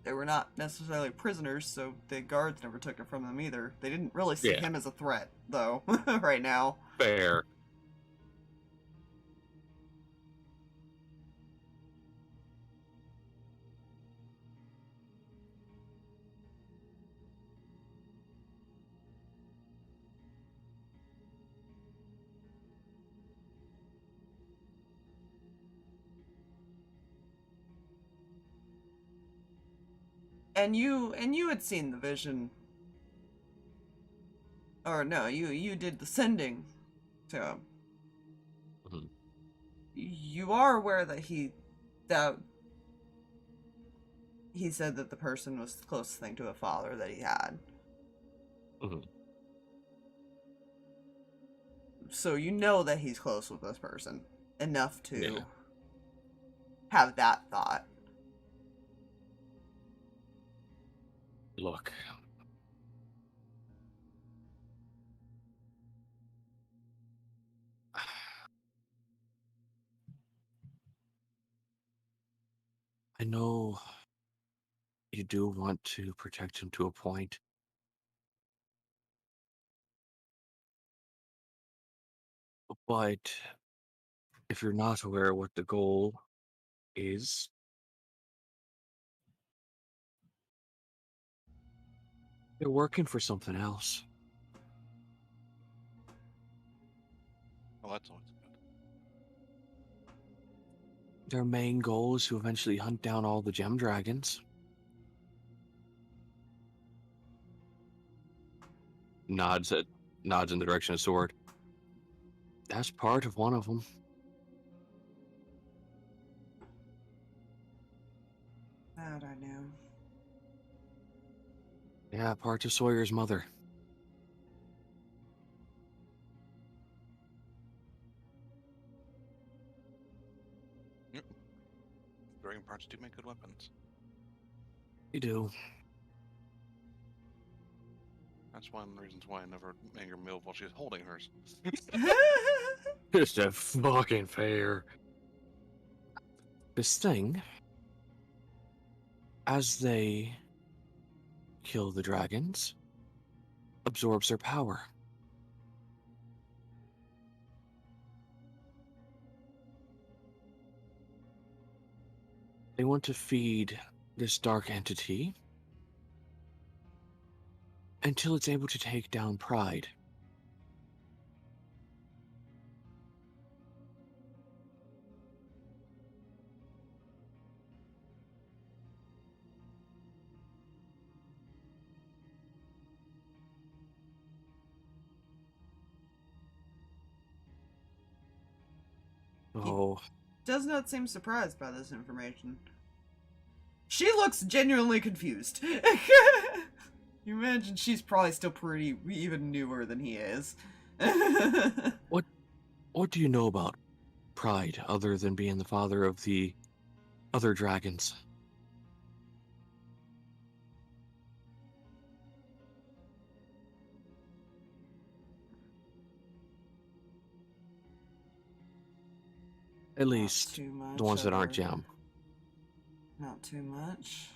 They were not necessarily prisoners, so the guards never took it from them either. They didn't really see him as a threat, though, right now. Fair. And you had seen the vision. Or no, you did the sending to him. You are aware that he said that the person was the closest thing to a father that he had. So you know that he's close with this person enough to have that thought. Look. I know you do want to protect him to a point. But if you're not aware what the goal is, they're working for something else. Well, that's always good. Their main goal is to eventually hunt down all the gem dragons. Nods in the direction of Sword. That's part of one of them. That I know. Yeah, part of Sawyer's mother. Yep. Dragon parts do make good weapons. You do. That's one of the reasons why I never made her move while she was holding hers. Just a fucking fair. This thing, as they kill the dragons, absorbs their power. They want to feed this dark entity until it's able to take down Pride. Oh. Does not seem surprised by this information. She looks genuinely confused. You imagine she's probably still pretty even newer than he is. What do you know about Pride other than being the father of the other dragons? At least too much. the ones that aren't gem. Not too much.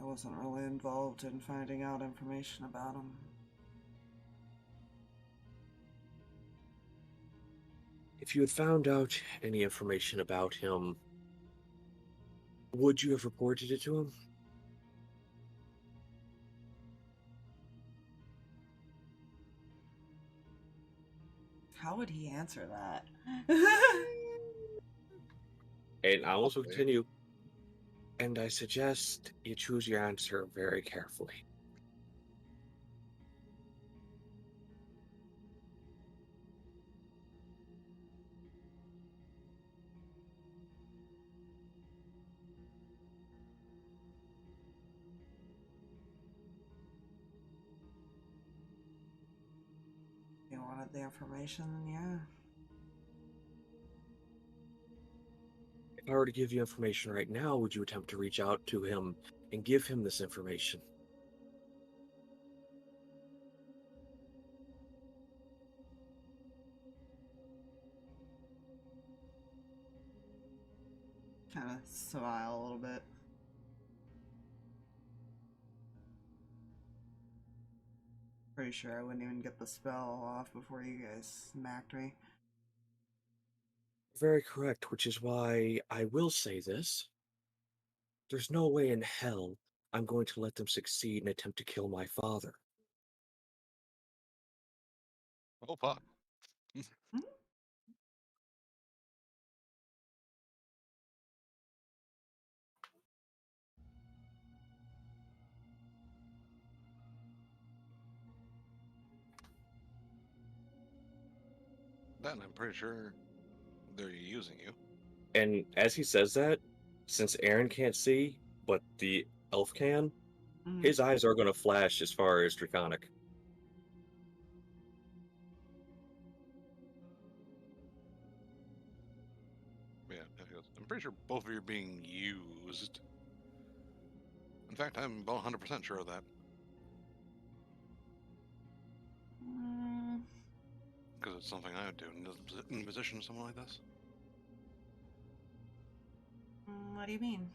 I wasn't really involved in finding out information about him. If you had found out any information about him, would you have reported it to him? How would he answer that? And I will continue. And I suggest you choose your answer very carefully. You wanted the information, then yeah. If I were to give you information right now, would you attempt to reach out to him and give him this information? Kind of smile a little bit. Pretty sure I wouldn't even get the spell off before you guys smacked me. Very correct, which is why I will say this. There's no way in hell I'm going to let them succeed and attempt to kill my father. Oh, fuck. Then I'm pretty sure they're using you. And as he says that, since Aaron can't see, but the elf can, his eyes are going to flash as far as Draconic. Yeah, I'm pretty sure both of you are being used. In fact, I'm about 100% sure of that. Because it's something I would do in the position of someone like this. What do you mean?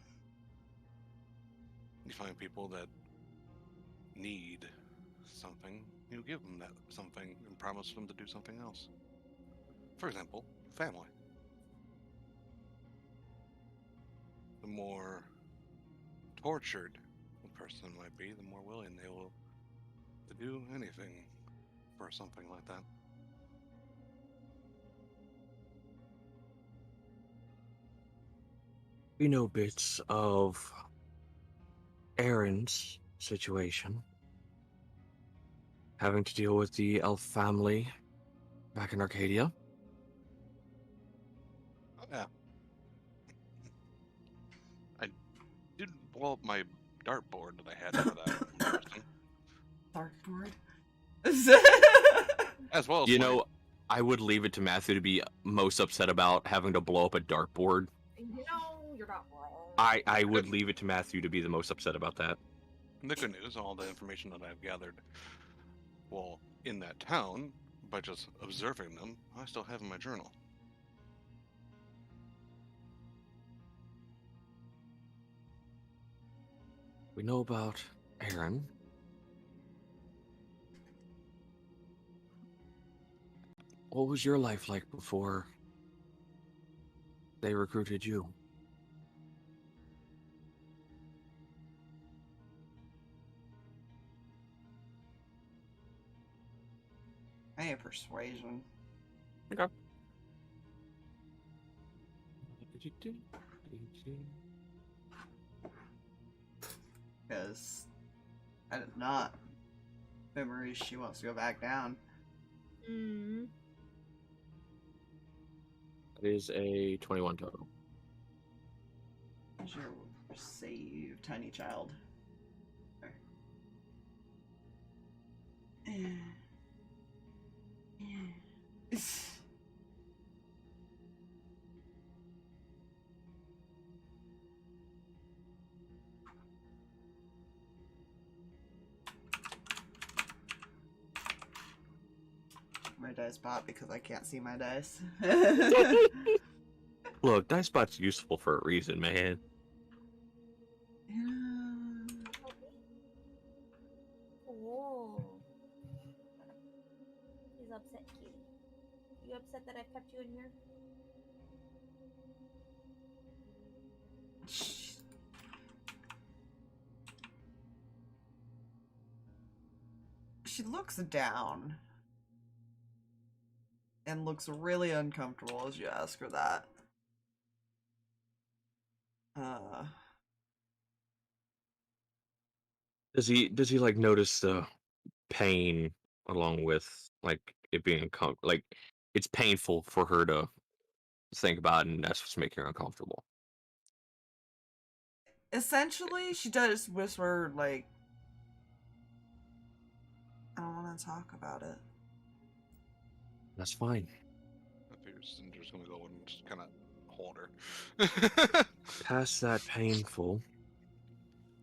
You find people that need something, you give them that something and promise them to do something else. For example, family. The more tortured a person might be, the more willing they will to do anything for something like that. We know bits of Aaron's situation, having to deal with the elf family back in Arcadia. Oh, yeah. I did blow up my dartboard that I had for that person. Dartboard? As well as You know, I would leave it to Matthew to be most upset about having to blow up a dartboard. You know, you're not wrong. I would leave it to Matthew to be the most upset about that. the good news, all the information that I've gathered, well, in that town, by just observing them, I still have in my journal. We know about Aaron. What was your life like before they recruited you? I have persuasion. Okay. Because I did not. Memories, she wants to go back down. Mm. That is a 21 total. Where's your save, tiny child? There. My dice pot because I can't see my dice. Look, DiceBot's useful for a reason, man. Oh. He's upset, cutie. You upset that I've kept you in here? She looks down and looks really uncomfortable as you ask her that. Does he like notice the pain along with like it being like it's painful for her to think about, and that's what's making her uncomfortable. Essentially, she does whisper, like, I don't want to talk about it. That's fine. I figure Cinder's gonna go and just kind of hold her. Past that painful,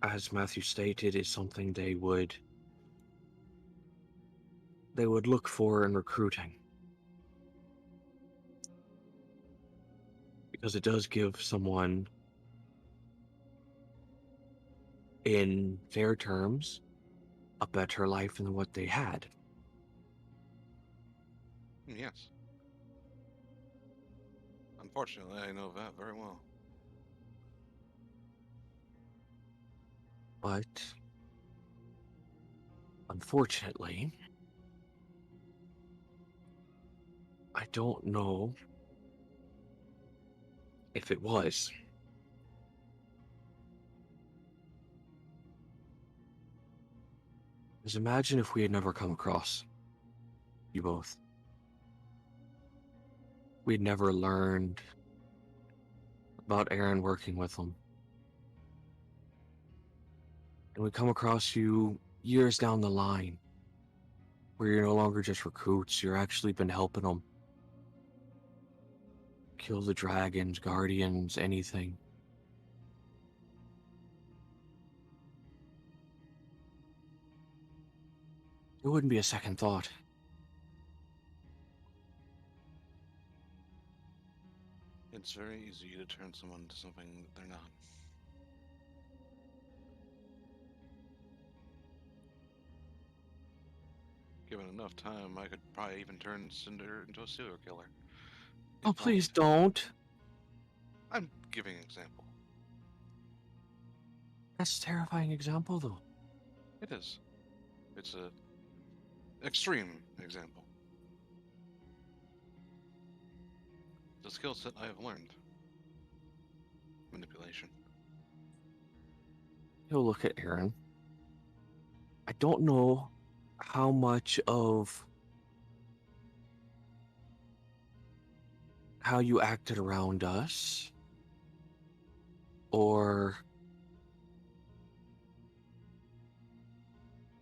as Matthew stated, is something they would look for in recruiting. Because it does give someone, in their terms, a better life than what they had. Yes. Unfortunately, I know that very well. But unfortunately, I don't know if it was. Because imagine if we had never come across you both. We'd never learned about Aaron working with him. And we come across you years down the line, where you're no longer just recruits, you're actually been helping them kill the dragons, guardians, anything. It wouldn't be a second thought. It's very easy to turn someone into something that they're not. Given enough time, I could probably even turn Cinder into a serial killer. Oh, please don't. I'm giving an example. That's a terrifying example, though. It is. It's a extreme example. The skill set I have learned. Manipulation. He'll look at Aaron. I don't know how much of how you acted around us, or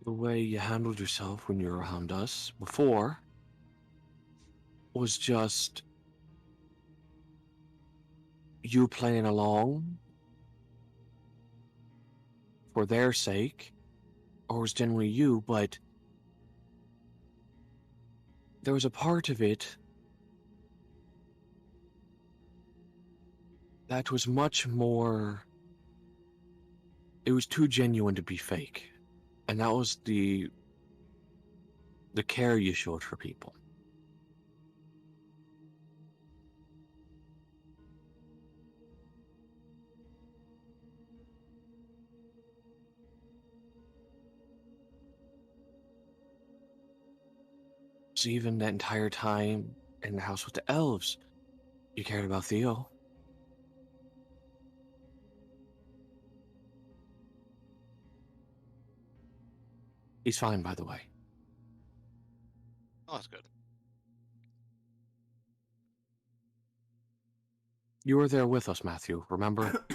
the way you handled yourself when you were around us before, was just you playing along for their sake, or was generally you, but there was a part of it that was much more, it was too genuine to be fake. And that was the care you showed for people. So even that entire time in the house with the elves, you cared about Theo. He's fine, by the way. Oh, that's good. You were there with us, Matthew, remember?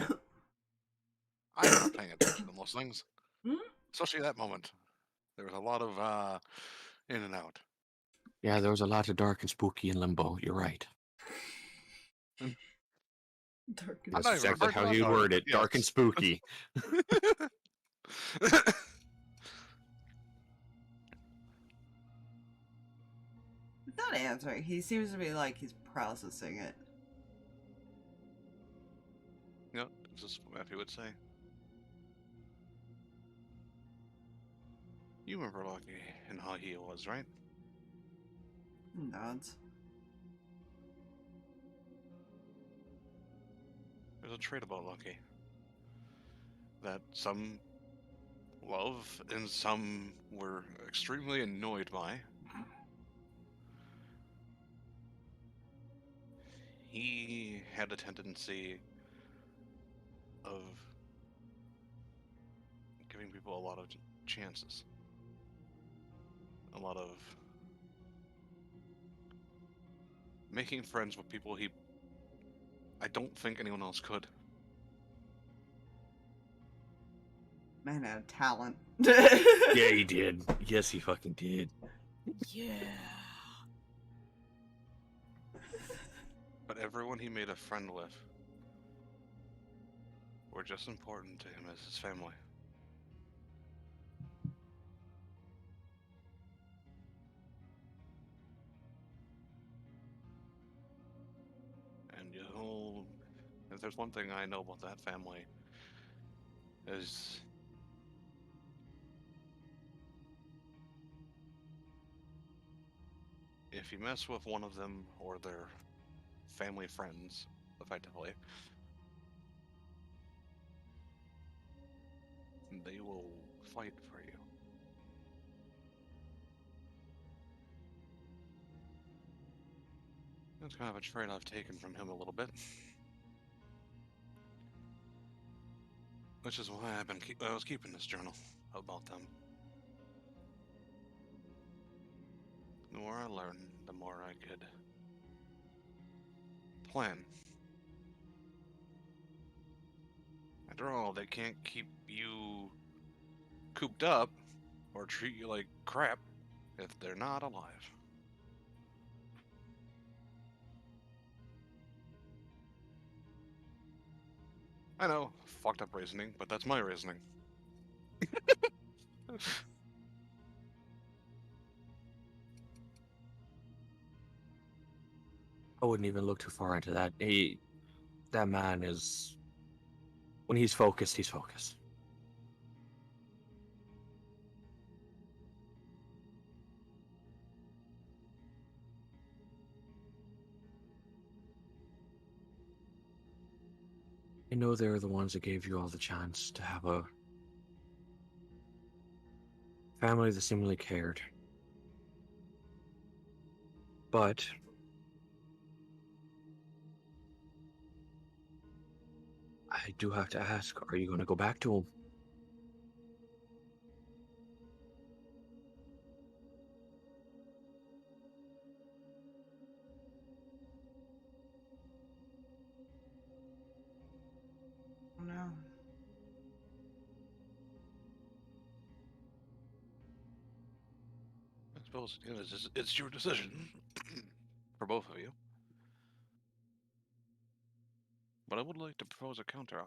I was paying attention to most things. Hmm? Especially that moment. There was a lot of in and out. Yeah, there was a lot of dark and spooky in Limbo, you're right. Dark I'm That's not even exactly referring to how that you dark, worded it, but dark and yes. spooky. not answering. He seems to be like he's processing it. Yeah, this is what Matthew would say. You remember Lucky and how he was, right? Nods. There's a trait about Lucky that some love and some were extremely annoyed by. He had a tendency of giving people a lot of chances. A lot of making friends with people I don't think anyone else could. Man had a talent. Yeah, he did. Yes, he fucking did. Yeah. But everyone he made a friend with were just important to him as his family. And if there's one thing I know about that family, is if you mess with one of them or their family friends, effectively, they will fight for you. That's kind of a trait I've taken from him a little bit. Which is why I was keeping this journal about them. The more I learned, the more I could plan. After all, they can't keep you cooped up or treat you like crap if they're not alive. I know, fucked up reasoning, but that's my reasoning. I wouldn't even look too far into that. That man is, when he's focused, he's focused. I know they're the ones that gave you all the chance to have a family that seemingly cared. But I do have to ask, are you going to go back to him? No. I suppose it's your decision for both of you. But I would like to propose a counteroffer.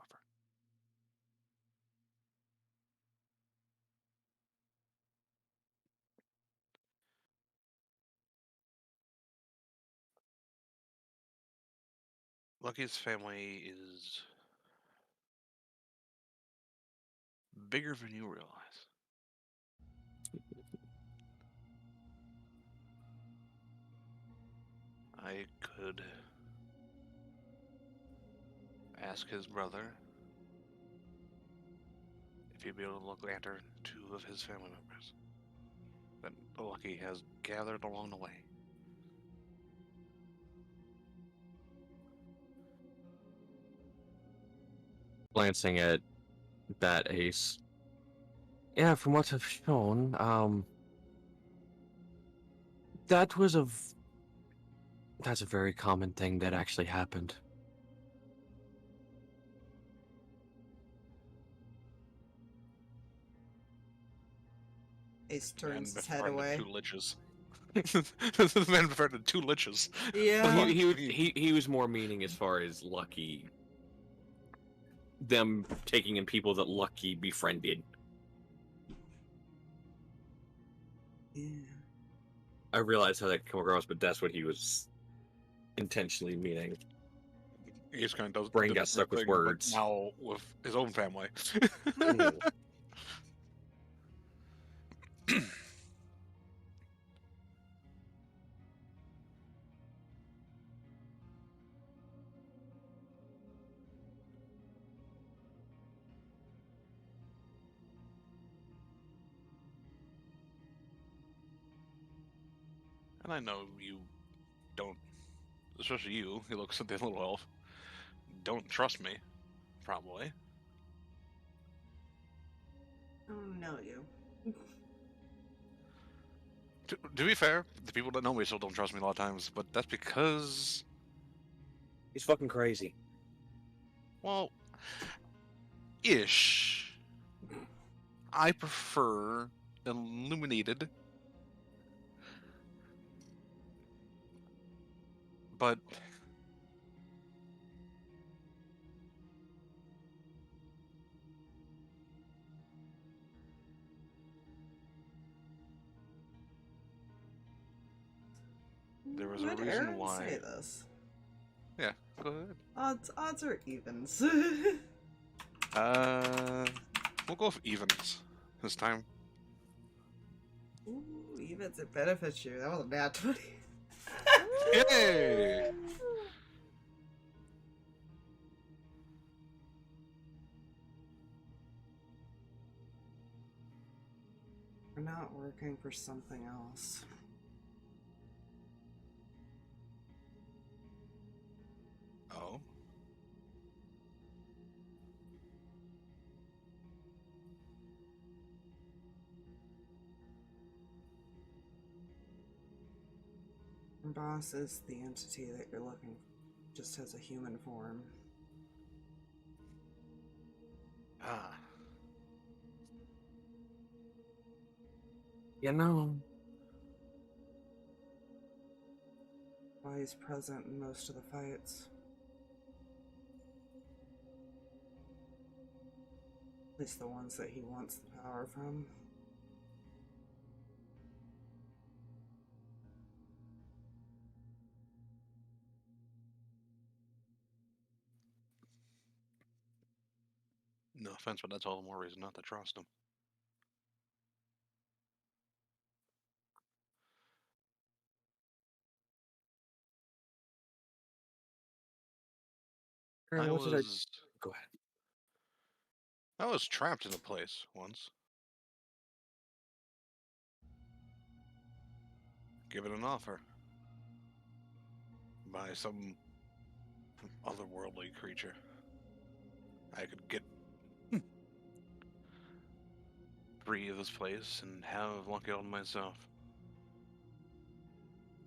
Lucky's family is bigger than you realize. I could ask his brother if he'd be able to look after 2 of his family members that Lucky has gathered along the way. Glancing at that ace. Yeah, from what I've shown, that's a very common thing that actually happened. Ace turns his head away. 2 liches. The man befriended 2 liches. Yeah. Well, he was more meaning as far as Lucky, them taking in people that Lucky befriended. Yeah. I realize how that could come across, but that's what he was intentionally meaning. He just kind of does Brain did got the stuck with thing, but words. now with his own family. Mm. And I know you don't, especially you, he looks at the little elf, don't trust me, probably. I don't know you. To be fair, the people that know me still don't trust me a lot of times, but that's because, He's fucking crazy. well, ish. I prefer illuminated, but there was a Let reason Aaron why. say this. Yeah, go ahead. Odds or evens? We'll go with evens this time. Ooh, evens, it benefits you. That was a bad 20. Yay! We're not working for something else. Oh. Boss is the entity that you're looking for, just has a human form. Ah. You know, Why he's present in most of the fights. At least the ones that he wants the power from. No offense, but that's all the more reason not to trust him. Aaron, I what did I... was Go ahead. I was trapped in a place once. Given an offer by some otherworldly creature. I could get free of this place and have luck out myself.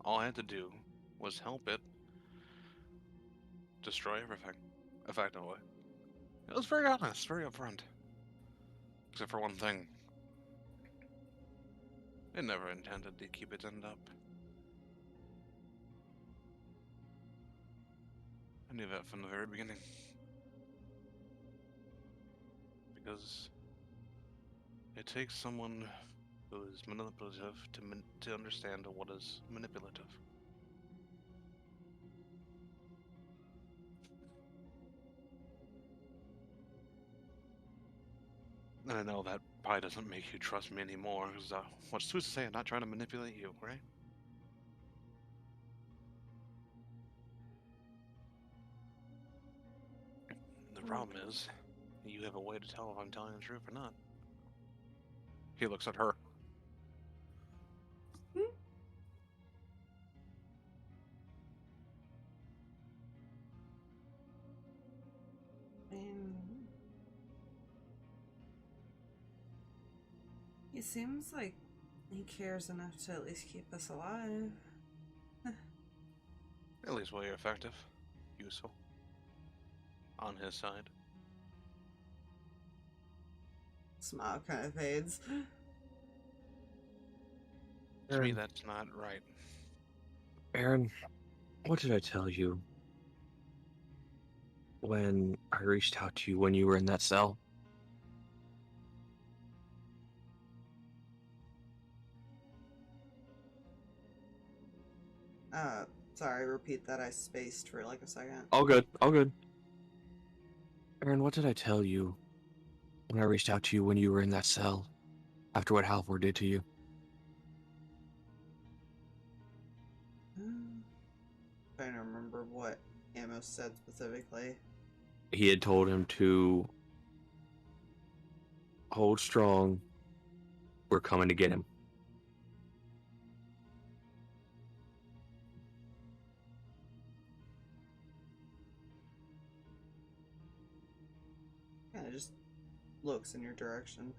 All I had to do was help it destroy everything, effectively. It was very honest, very upfront. Except for one thing. It never intended to keep its end up. I knew that from the very beginning. Because it takes someone who is manipulative to understand what is manipulative. And I know that probably doesn't make you trust me anymore, because what's who's to say I'm not trying to manipulate you, right? The problem is, you have a way to tell if I'm telling the truth or not. He looks at her. He seems like he cares enough to at least keep us alive. At least while you're effective, useful. On his side. Smile kind of fades. To me, Aaron, that's not right. Aaron, what did I tell you when I reached out to you when you were in that cell? Sorry, repeat that. I spaced for like a second. All good. All good. Aaron, what did I tell you when I reached out to you when you were in that cell after what Halvor did to you? Trying to remember what Amos said specifically. He had told him to hold strong. We're coming to get him. Kind of just looks in your direction.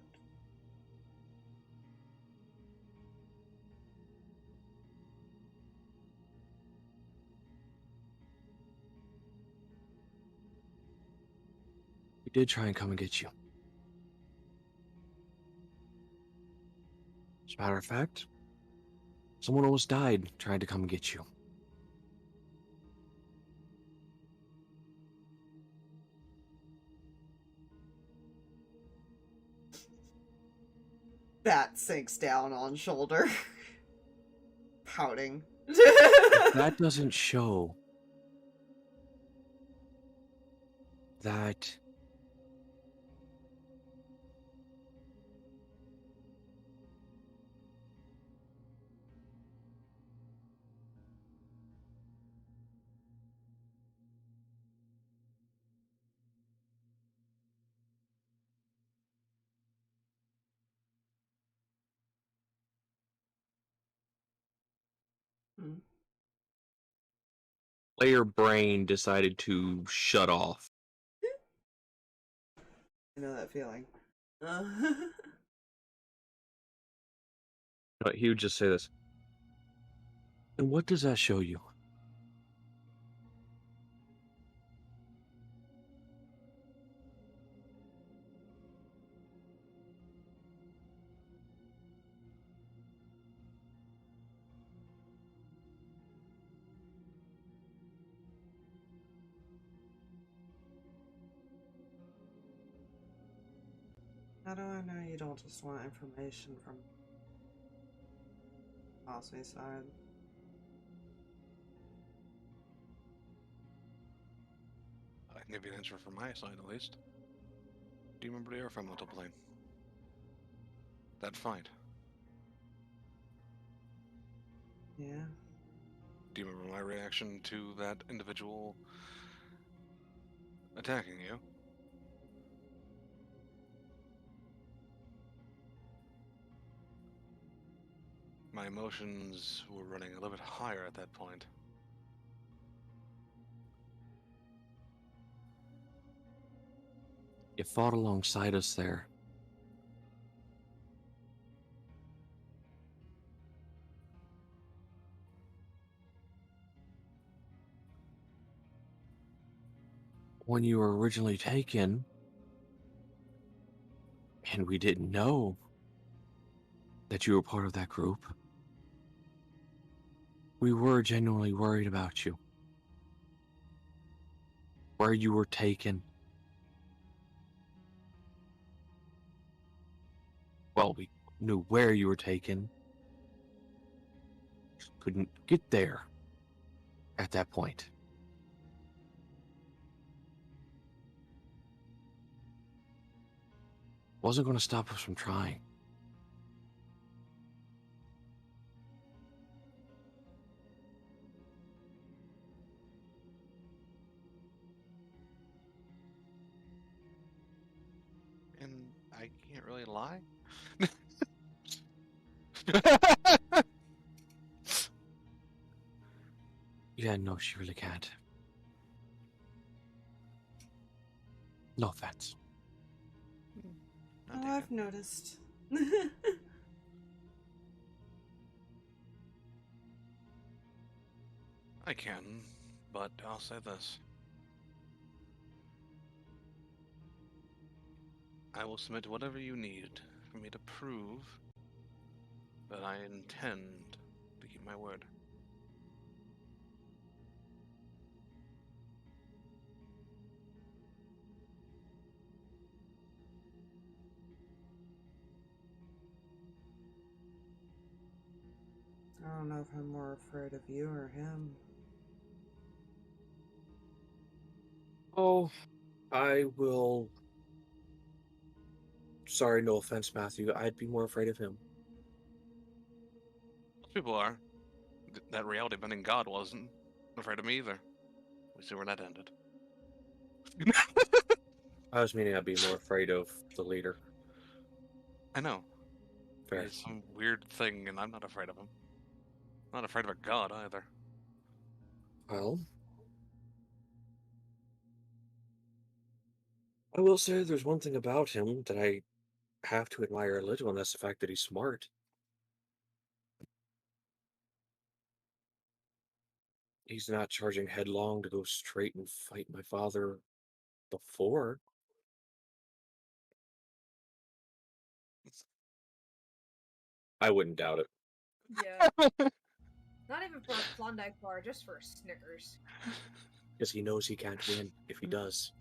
We did try and come and get you. As a matter of fact, someone almost died trying to come and get you. Bat sinks down on shoulder. Pouting. That doesn't show that player brain decided to shut off. I know that feeling. But he would just say this. And what does that show you? How do I know you don't just want information from Osmi's side? I can give you an answer from my side, at least. Do you remember the air from Little Plane? That fight. Yeah. Do you remember my reaction to that individual attacking you? My emotions were running a little bit higher at that point. You fought alongside us there. When you were originally taken, and we didn't know that you were part of that group, we were genuinely worried about you. Where you were taken. Well, we knew where you were taken. Just couldn't get there at that point. Wasn't going to stop us from trying. And I can't really lie. Yeah, no, she really can't. No offense. Not Oh, taken. I've noticed. I can, but I'll say this. I will submit whatever you need for me to prove that I intend to keep my word. I don't know if I'm more afraid of you or him. Oh, I will. Sorry, no offense, Matthew. I'd be more afraid of him. Most people are. That reality bending god wasn't afraid of me either. We see where that ended. I was meaning I'd be more afraid of the leader. I know. Fair. He's some weird thing, and I'm not afraid of him. Not afraid of a god either. Well, I will say there's one thing about him that I have to admire a little, and that's the fact that he's smart. He's not charging headlong to go straight and fight my father before. I wouldn't doubt it. Yeah. Not even for a Klondike bar, just for a Snickers. Because he knows he can't win if he does.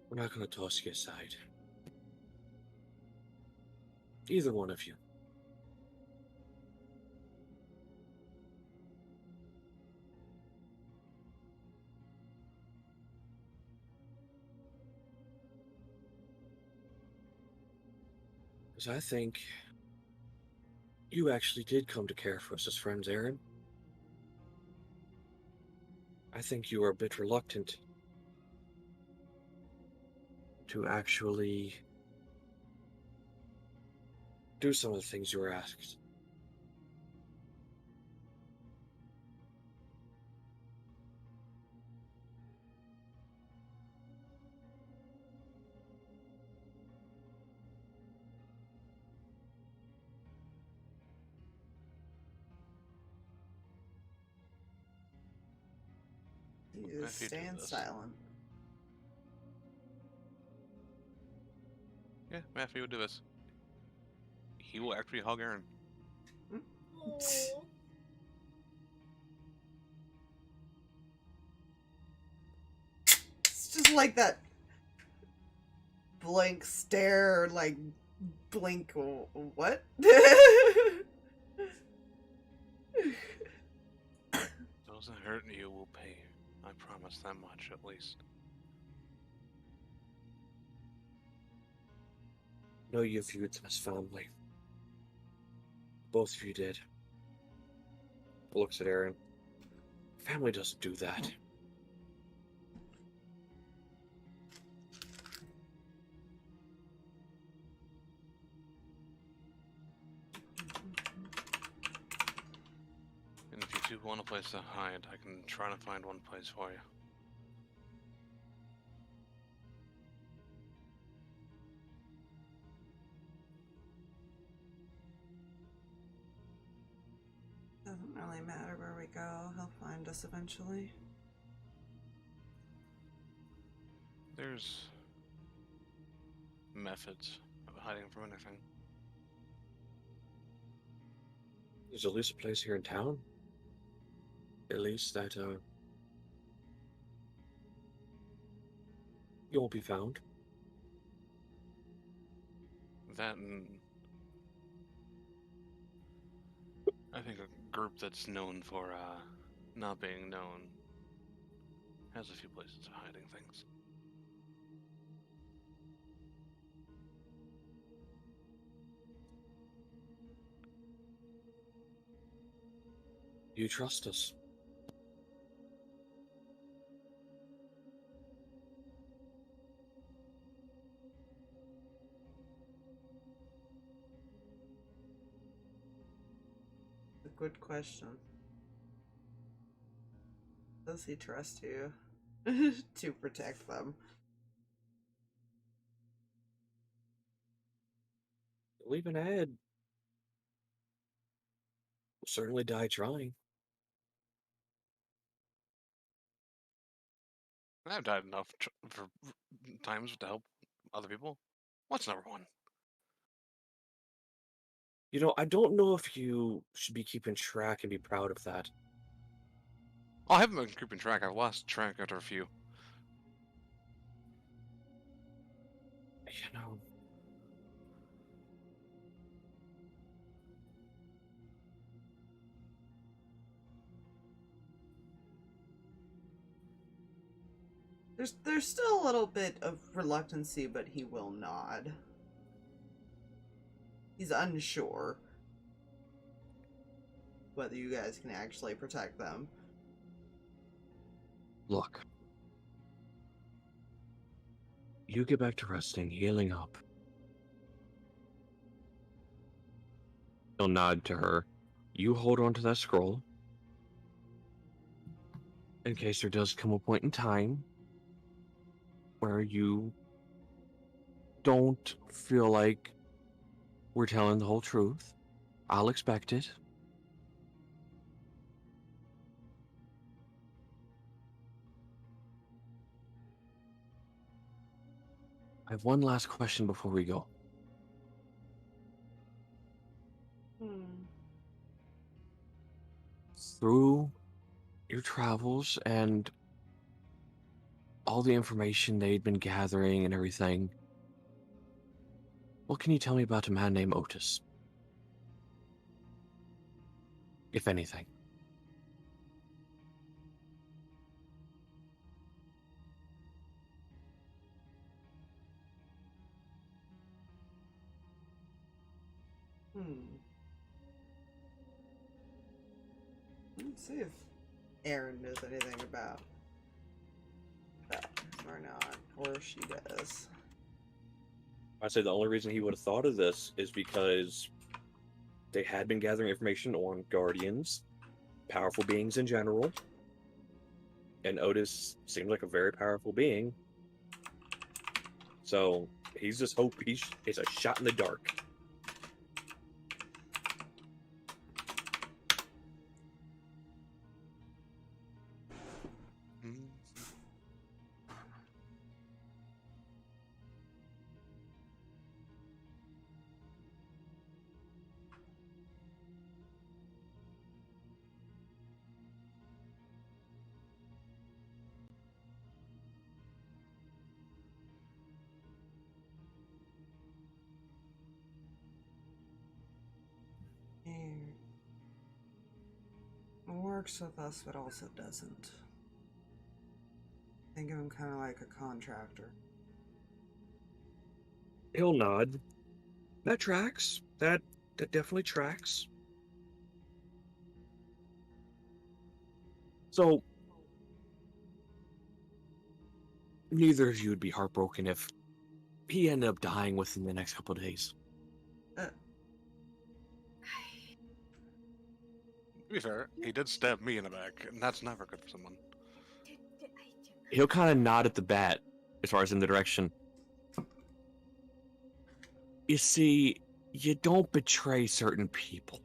We're not going to toss you aside. Either one of you. Because I think you actually did come to care for us as friends, Aaron. I think you were a bit reluctant to actually do some of the things you were asked. You If just you do stand this. silent. Yeah, Matthew would do this. He will actually hug Aaron. Aww. It's just like that blank stare, like blink. What? Those that hurt you will pay. I promise that much, at least. No, you viewed them as family. Both of you did. Looks at Aaron. Family doesn't do that. And if you do want a place to hide, I can try to find one place for you. Doesn't really matter where we go. He'll find us eventually. There's methods of hiding from anything. There's at least a place here in town. At least that, you won't be found. That and I think a group that's known for not being known has a few places of hiding things. You trust us. A good question. Does he trust you to protect them? Leaving ahead. Will certainly die trying. I've died enough for times to help other people. What's number one? You know, I don't know if you should be keeping track and be proud of that. I haven't been keeping track. I've lost track after a few. You know, There's still a little bit of reluctancy, but he will nod. He's unsure whether you guys can actually protect them. look. You get back to resting, healing up. He'll nod to her. You hold on to that scroll. In case there does come a point in time where you don't feel like we're telling the whole truth. I'll expect it. I have one last question before we go. Through your travels and all the information they'd been gathering and everything, what can you tell me about a man named Otis? If anything. Let's see if Erin knows anything about that or not, or if she does. I'd say the only reason he would have thought of this is because they had been gathering information on guardians, powerful beings in general, and Otis seemed like a very powerful being. So he's just it's a shot in the dark. Works with us, but also doesn't. Think of him kind of like a contractor. He'll nod. That tracks. That definitely tracks. So, neither of you would be heartbroken if he ended up dying within the next couple of days. To be fair, he did stab me in the back, and that's never good for someone. He'll kind of nod at the bat as far as in the direction. You see, you don't betray certain people.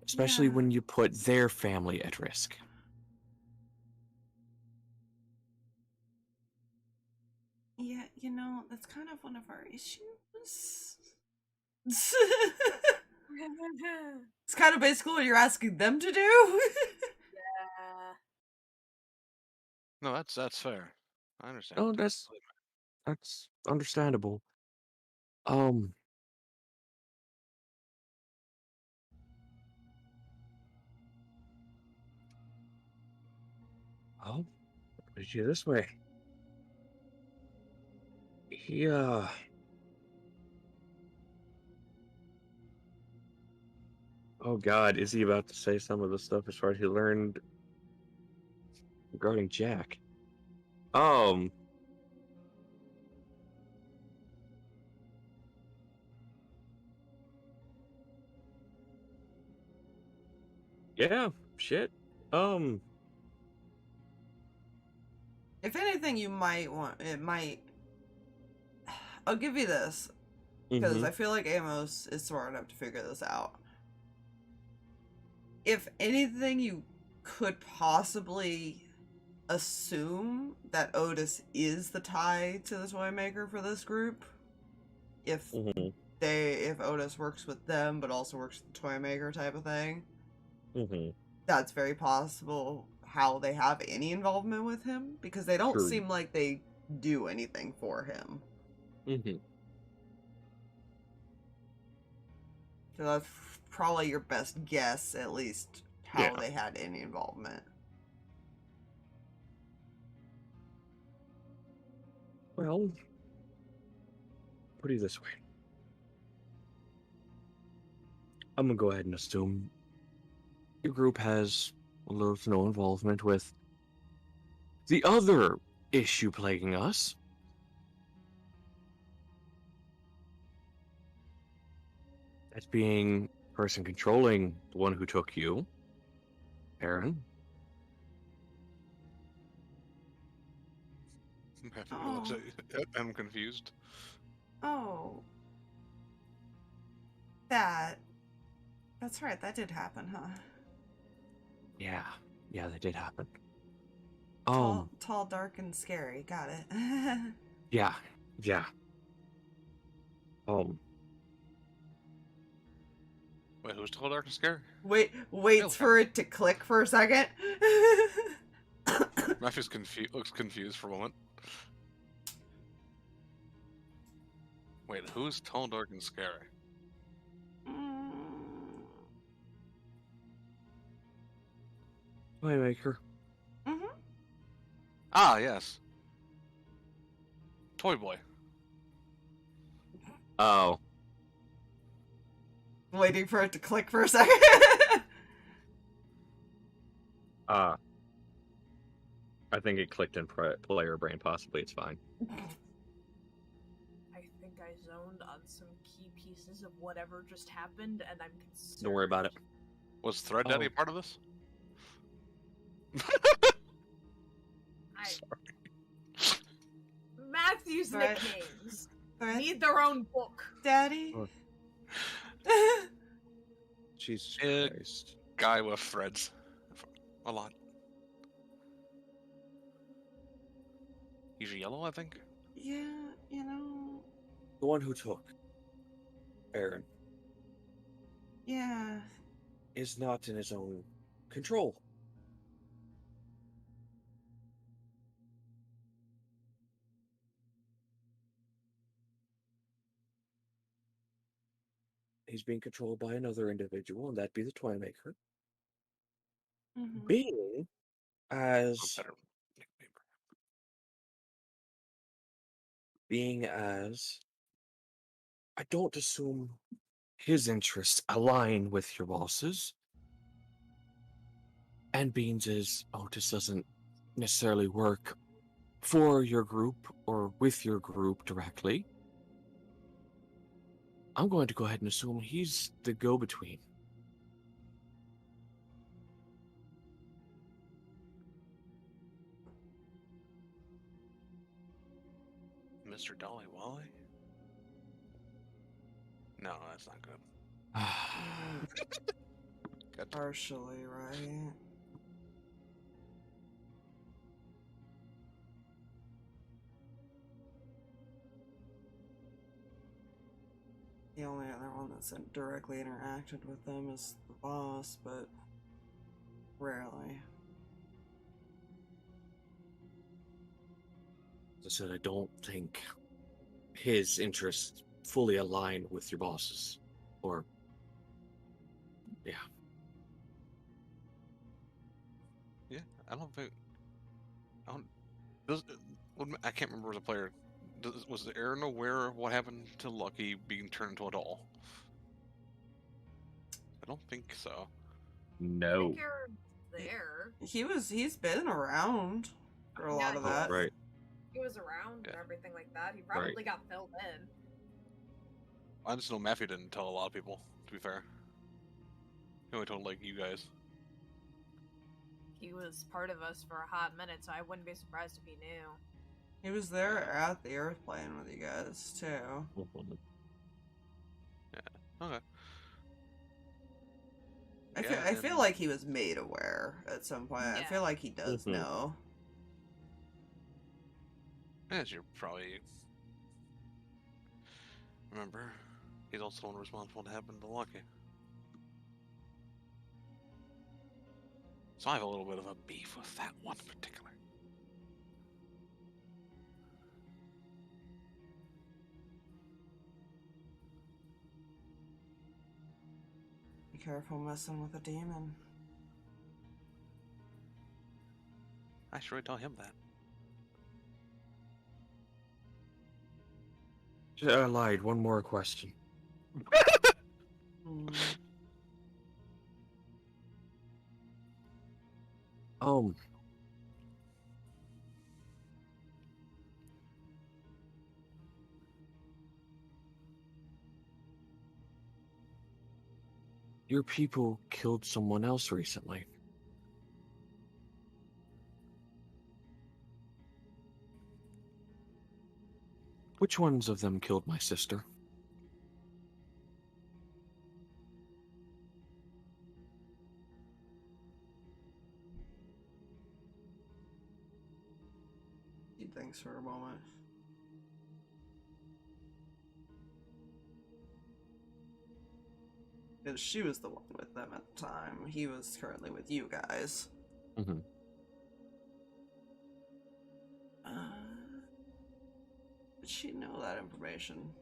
Especially when you put their family at risk. Yeah, you know, that's kind of one of our issues. It's kind of basically what you're asking them to do. Yeah. No, that's fair. I understand. Oh, that's understandable. Oh, put you this way. He oh God, is he about to say some of the stuff as far as he learned regarding Jack? Yeah, shit. If anything, you might want it might. I'll give you this because I feel like Amos is smart enough to figure this out. If anything, you could possibly assume that Otis is the tie to the toy maker for this group. if Mm-hmm. if Otis works with them, but also works with the toy maker type of thing, Mm-hmm. that's very possible how they have any involvement with him, because they don't True. seem like they do anything for him. Mm-hmm. So that's probably your best guess, at least, how Yeah. they had any involvement. Well, put it this way. I'm gonna go ahead and assume your group has little to no involvement with the other issue plaguing us. That being person controlling the one who took you, Aaron. Oh. I'm confused. Oh. That's right, that did happen, huh? Yeah, that did happen. Tall, dark, and scary. Got it. Yeah. Wait, who's tall, dark, and scary? Waits for it to click for a second. Matthew's looks confused for a moment. Wait, who's tall, dark, and scary? Playmaker. Mm-hmm. Ah, yes. Toy Boy. Oh. Waiting for it to click for a second. I think it clicked in player brain, possibly. It's fine. I think I zoned on some key pieces of whatever just happened, and I'm concerned. Don't worry about it. Was Thread Daddy a part of this? Matthew's Thread- nicknames Thread need their own book. Daddy. Jesus Yeah. Christ. Guy with threads. A lot. He's yellow, I think. Yeah, you know. The one who took Aaron Yeah. is not in his own control. He's being controlled by another individual, and that'd be the toy maker. Mm-hmm. Being as Better. I don't assume his interests align with your boss's. And Beans is Otis doesn't necessarily work for your group or with your group directly. I'm going to go ahead and assume he's the go-between. Mr. Dolly Wally? No, that's not good. Gotcha. Partially, right? The only other one that's directly interacted with them is the boss, but rarely. As I said, I don't think his interests fully align with your boss's. Or, yeah. Yeah, I don't think. I can't remember as a player. Was Aaron aware of what happened to Lucky being turned into a doll? I don't think so. I No. think you're there. He's been around for a lot of that. Right. He was around and everything like that. He probably got filled in. I just know Matthew didn't tell a lot of people, to be fair. He only told, like, you guys. He was part of us for a hot minute, so I wouldn't be surprised if he knew. He was there at the Earth plane with you guys too. Yeah. Okay. I feel like he was made aware at some point. I Yeah. feel like he does know. As you're probably Remember, he's also the one responsible to happen to Lucky. So I have a little bit of a beef with that one in particular. Be careful messing with a demon. I sure tell him that. I lied. One more question. Hmm. Your people killed someone else recently. Which ones of them killed my sister? He thinks for a moment. Because she was the one with them at the time. He was currently with you guys. Mm-hmm. Did she know that information?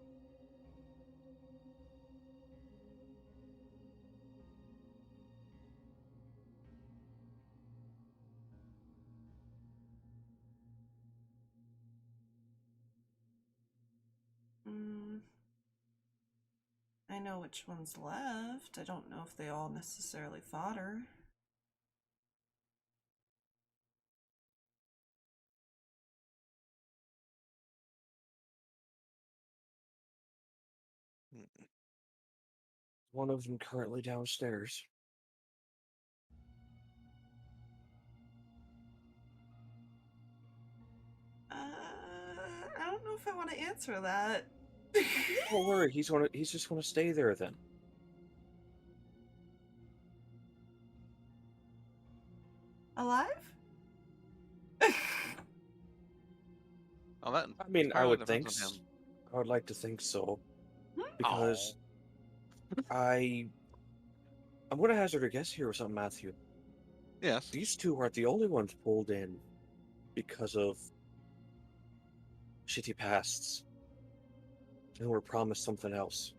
I know which one's left. I don't know if they all necessarily fought her. One of them currently downstairs. I don't know if I want to answer that. Don't worry, he's just gonna stay there then. Alive? Oh, that. I mean, I probably would depends think. on him. I would like to think so, because I'm gonna hazard a guess here or something, Matthew. Yes. These two aren't the only ones pulled in because of shitty pasts, and were promised something else.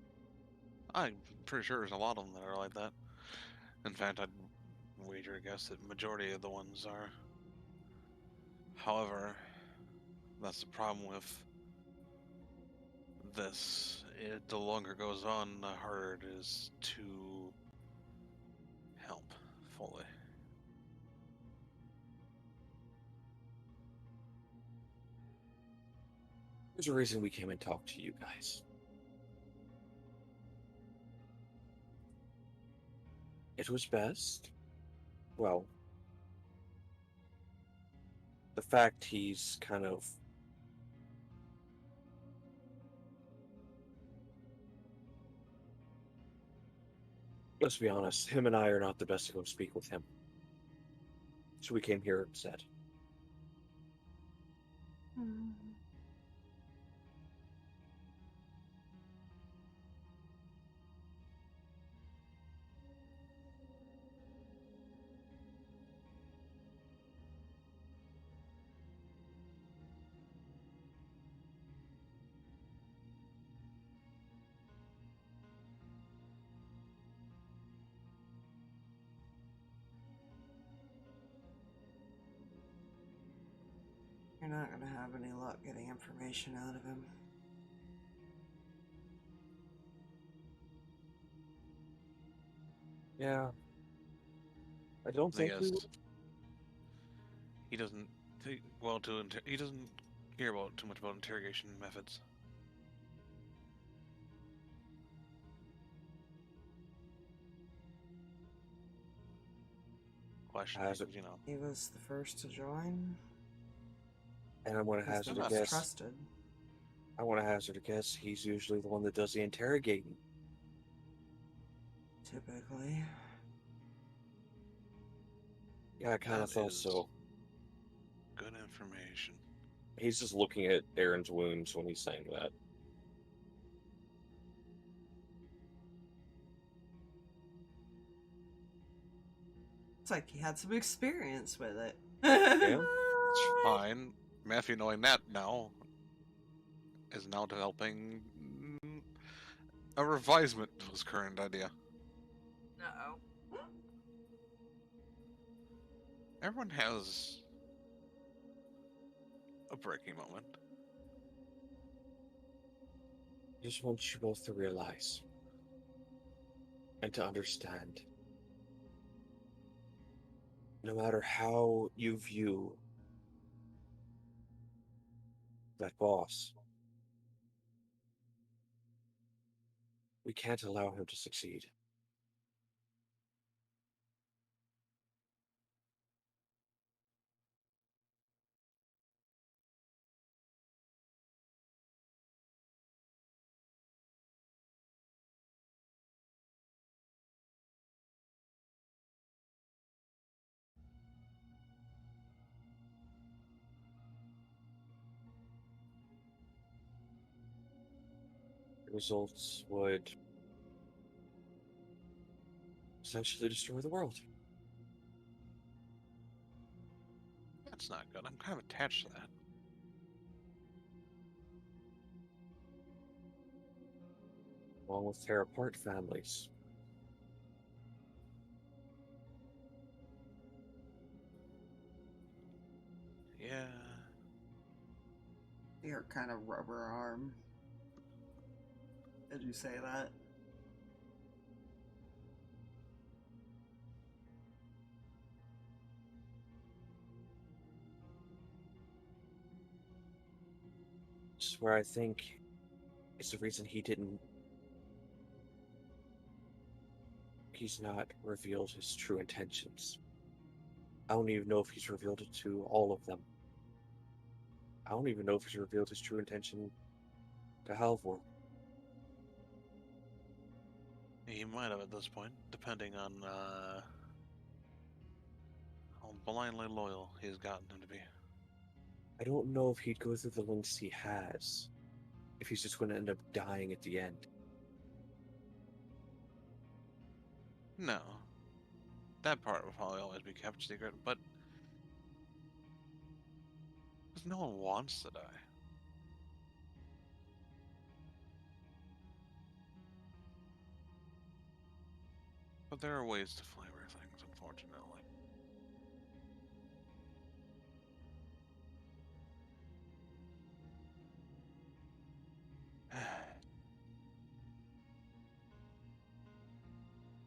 I'm pretty sure there's a lot of them that are like that. In fact, I'd wager a guess that majority of the ones are. However, that's the problem with this. The longer it goes on, the harder it is to help fully. There's a reason we came and talked to you guys. It was best. Well, the fact he's kind of let's be honest, him and I are not the best to go speak with him. So we came here instead. You're not gonna have any luck getting information out of him. Yeah. I don't think we will. He doesn't he doesn't hear about too much about interrogation methods. Question is, you know. He was the first to join. And I'm gonna He's hazard the a most guess. trusted. I want to hazard a guess. He's usually the one that does the interrogating. Typically. Yeah, I kind of That thought is so. Good information. He's just looking at Aaron's wounds when he's saying that. like he had some experience with it. Yeah. It's fine. Matthew, knowing that now, is now developing a revisement to his current idea. Uh-oh. Everyone has a breaking moment. I just want you both to realize and to understand. No matter how you view that boss, we can't allow him to succeed. The results would essentially destroy the world. That's not good. I'm kind of attached to that. Along with tear apart families. Yeah. You're kind of rubber arm. Did you say that? This is where I think it's the reason he's not revealed his true intentions. I don't even know if he's revealed it to all of them. I don't even know if he's revealed his true intention to Halvor. He might have at this point, depending on how blindly loyal he's gotten him to be. I don't know if he'd go through the lengths he has if he's just going to end up dying at the end. No. That part will probably always be kept secret, but because no one wants to die. But there are ways to flavor things, unfortunately.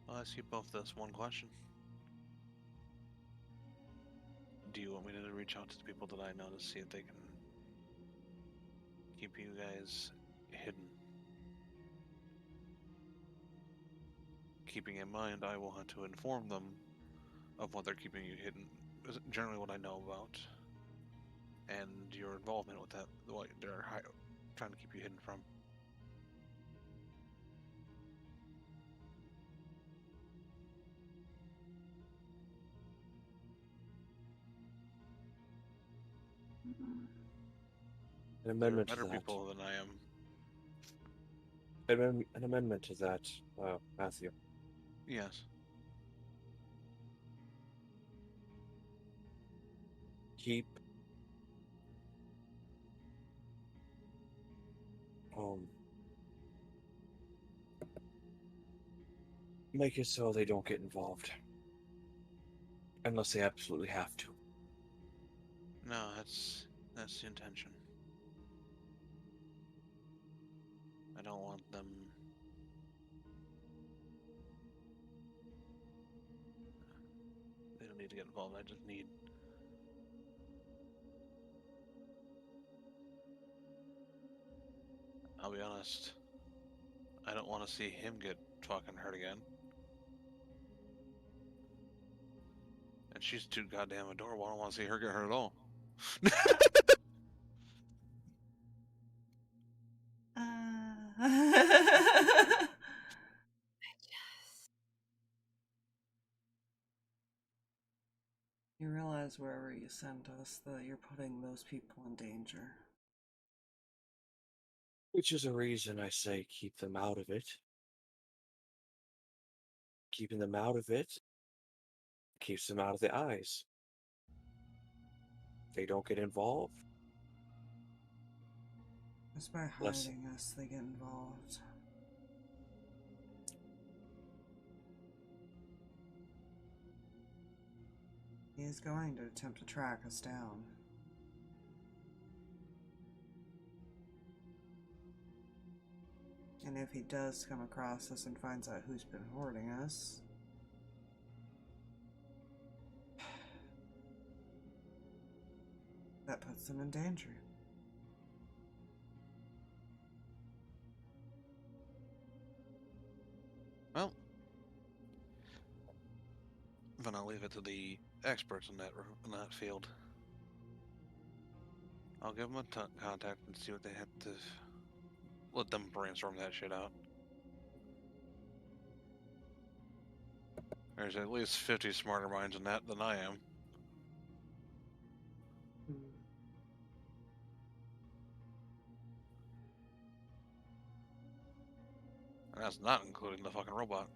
I'll ask you both this one question. Do you want me to reach out to the people that I know to see if they can keep you guys hidden? Keeping in mind, I will have to inform them of what they're keeping you hidden. Is generally what I know about, and your involvement with that, what they're trying to keep you hidden from. An There are amendment to better that. people than I am. An amendment to that, Matthew. Yes. Keep make it so they don't get involved. Unless they absolutely have to. No, that's the intention. I don't want them. They don't need to get involved. I just need. I'll be honest. I don't want to see him get fucking hurt again. And she's too goddamn adorable. I don't want to see her get hurt at all. You realize wherever you send us that you're putting those people in danger. Which is a reason I say keep them out of it. Keeping them out of it Keeps them out of the eyes. They don't get involved. Just by Less- hiding us, they get involved. He is going to attempt to track us down. And if he does come across us and finds out who's been hoarding us, that puts them in danger. Well, then I'll leave it to the experts in that field. I'll give them a contact and see what they have to. Let them brainstorm that shit out. There's at least 50 smarter minds in that than I am. And that's not including the fucking robot.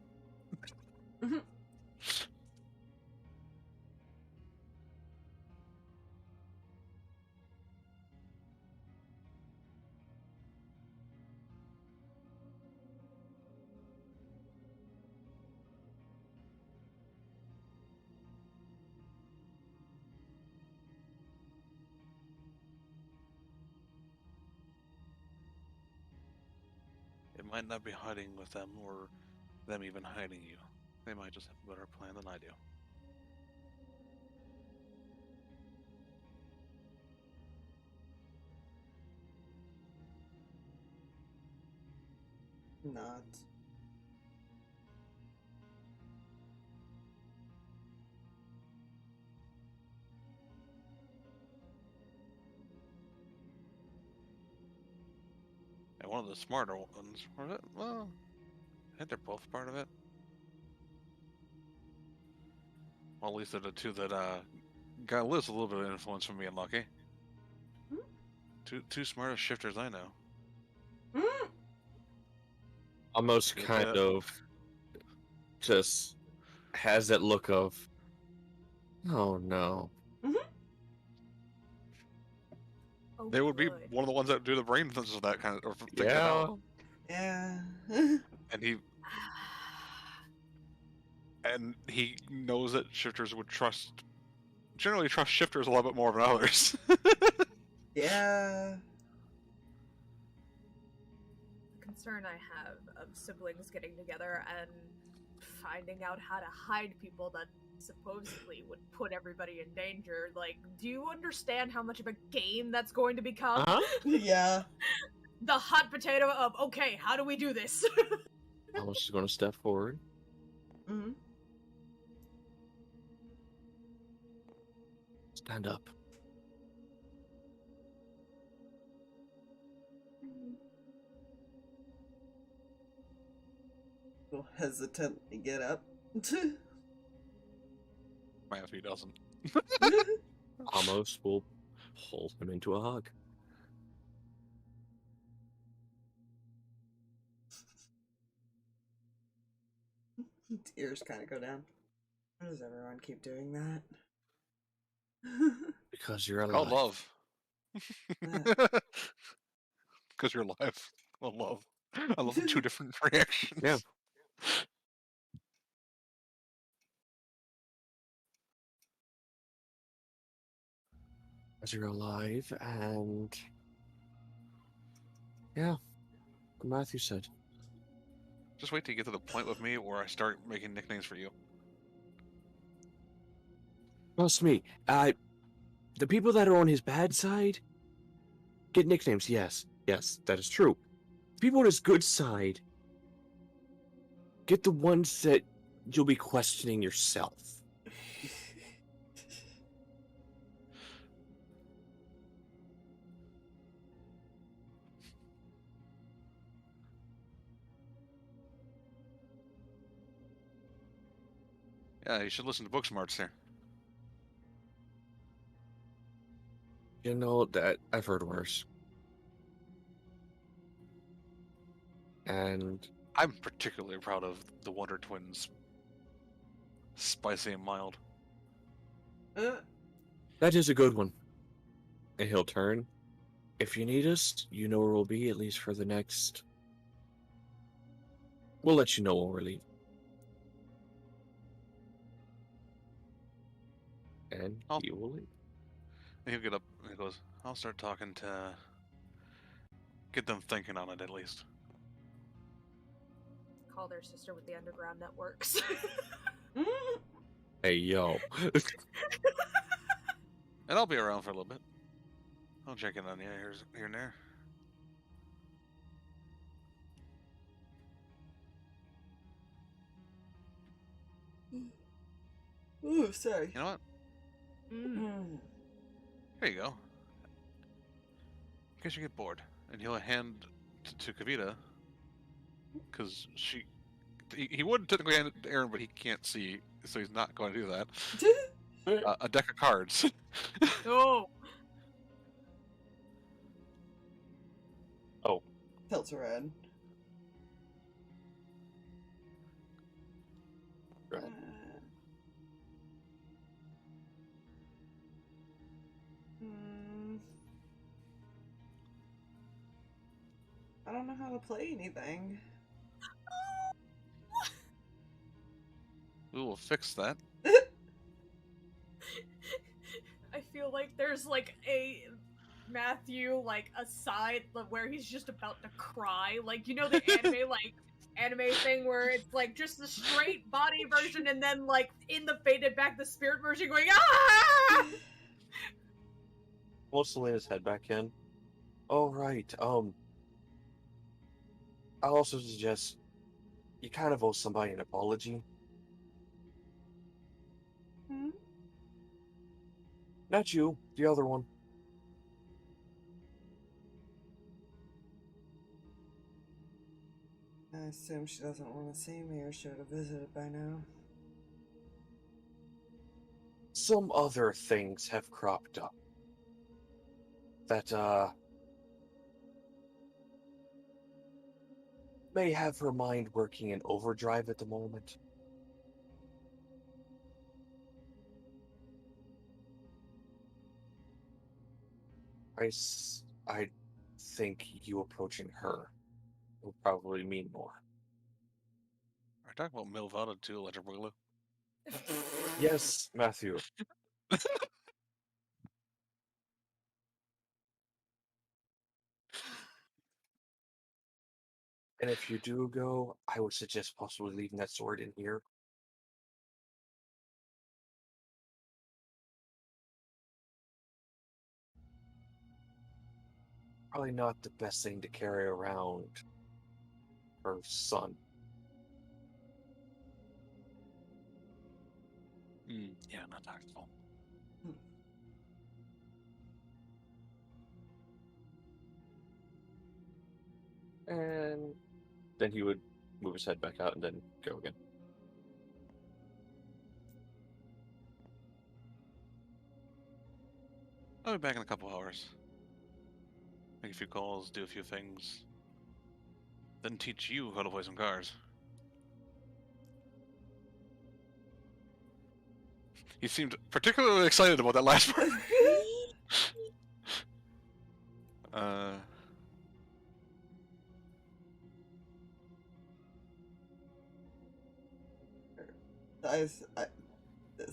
It might not be hiding with them or them even hiding you. They might just have a better plan than I do. Not. And one of the smarter ones, was it? Well, I think they're both part of it. Well, at least they're the two that got Liz a little bit of influence from being lucky. Two smartest shifters I know. Almost Yeah. kind of just has that look of, oh no. Oh, They would be good. one of the ones that do the brain things of that kind of, or think that Yeah. out. Yeah. And he knows that shifters would generally trust shifters a little bit more than others. Yeah. The concern I have of siblings getting together and finding out how to hide people that supposedly would put everybody in danger. Like, do you understand how much of a game that's going to become? Yeah. The hot potato of, okay, how do we do this? Almost is going to step forward. Mm-hmm. Stand up. Will hesitantly get up. If he doesn't. Almost will pull him into a hug. Tears kind of go down. Why does everyone keep doing that? Because you're alive. Called love. Because you're alive. I love the two different reactions. Yeah. Because you're alive, and yeah, what Matthew said. Just wait till you get to the point with me where I start making nicknames for you. Trust me, the people that are on his bad side get nicknames. Yes, that is true. People on his good side get the ones that you'll be questioning yourself. Yeah, you should listen to Book Smarts there. You know, that I've heard worse. And I'm particularly proud of the Wonder Twins. Spicy and mild. That is a good one. And he'll turn. If you need us, you know where we'll be, at least for the next... We'll let you know when we're leaving. And he will leave. He'll get up and he goes, I'll start talking to... Get them thinking on it, at least. Call their sister with the underground networks. Hey, yo. And I'll be around for a little bit. I'll check in on you here and there. Ooh, sorry. You know what? Mm. Here you go. In case you get bored. And he'll hand to Kavita, because he would technically hand it to Aaron, but he can't see, so he's not going to do that. A deck of cards. Oh. Oh. Tilts around. Right. I don't know how to play anything. We will fix that. I feel like there's like a Matthew like aside where he's just about to cry, like you know the anime thing where it's like just the straight body version and then like in the faded back the spirit version going ah. We'll lean his head back in. Oh, right. I'll also suggest you kind of owe somebody an apology. Not you, the other one. I assume she doesn't want to see me or she would have visited by now. Some other things have cropped up that, may have her mind working in overdrive at the moment. I think you approaching her will probably mean more. Are you talking about Milvada too, Electric Boogaloo? Yes, Matthew. And if you do go, I would suggest possibly leaving that sword in here. Probably not the best thing to carry around her son. Yeah, not tactful. And then he would move his head back out and then go again. I'll be back in a couple hours. Make a few calls, do a few things. Then teach you how to play some cards. He seemed particularly excited about that last part.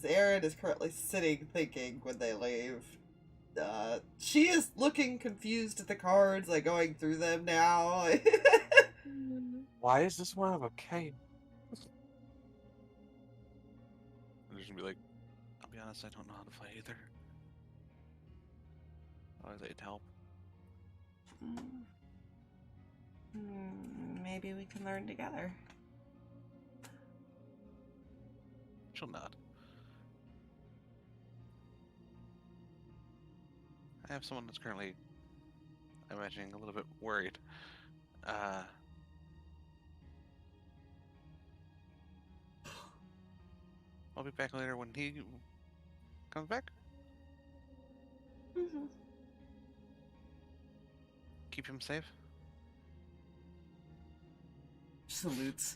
Aaron is currently sitting thinking when they leave. She is looking confused at the cards, like going through them now. Why is this one of a K? I'm just gonna be like, I'll be honest, I don't know how to play either. I always need help. Maybe we can learn together. She'll nod. I have someone that's currently, I'm imagining, a little bit worried. I'll be back later when he comes back. Keep him safe. Salutes.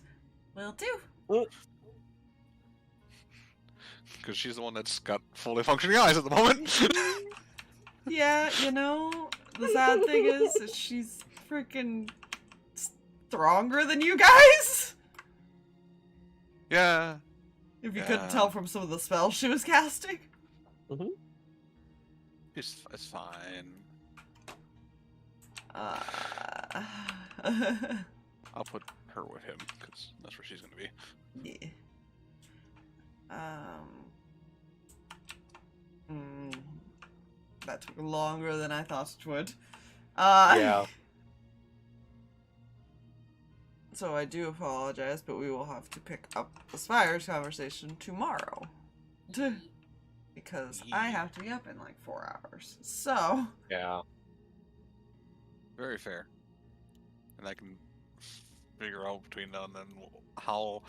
Will do. because she's the one that's got fully functioning eyes at the moment. Yeah, you know, the sad thing is that she's freaking stronger than you guys. Yeah. If you Yeah. couldn't tell from some of the spells she was casting. It's fine. I'll put her with him, because that's where she's going to be. Yeah. That took longer than I thought it would. Yeah. So I do apologize, but we will have to pick up the Spires conversation tomorrow. Because I have to be up in like 4 hours. So. Yeah. Very fair. And I can figure out between now and then how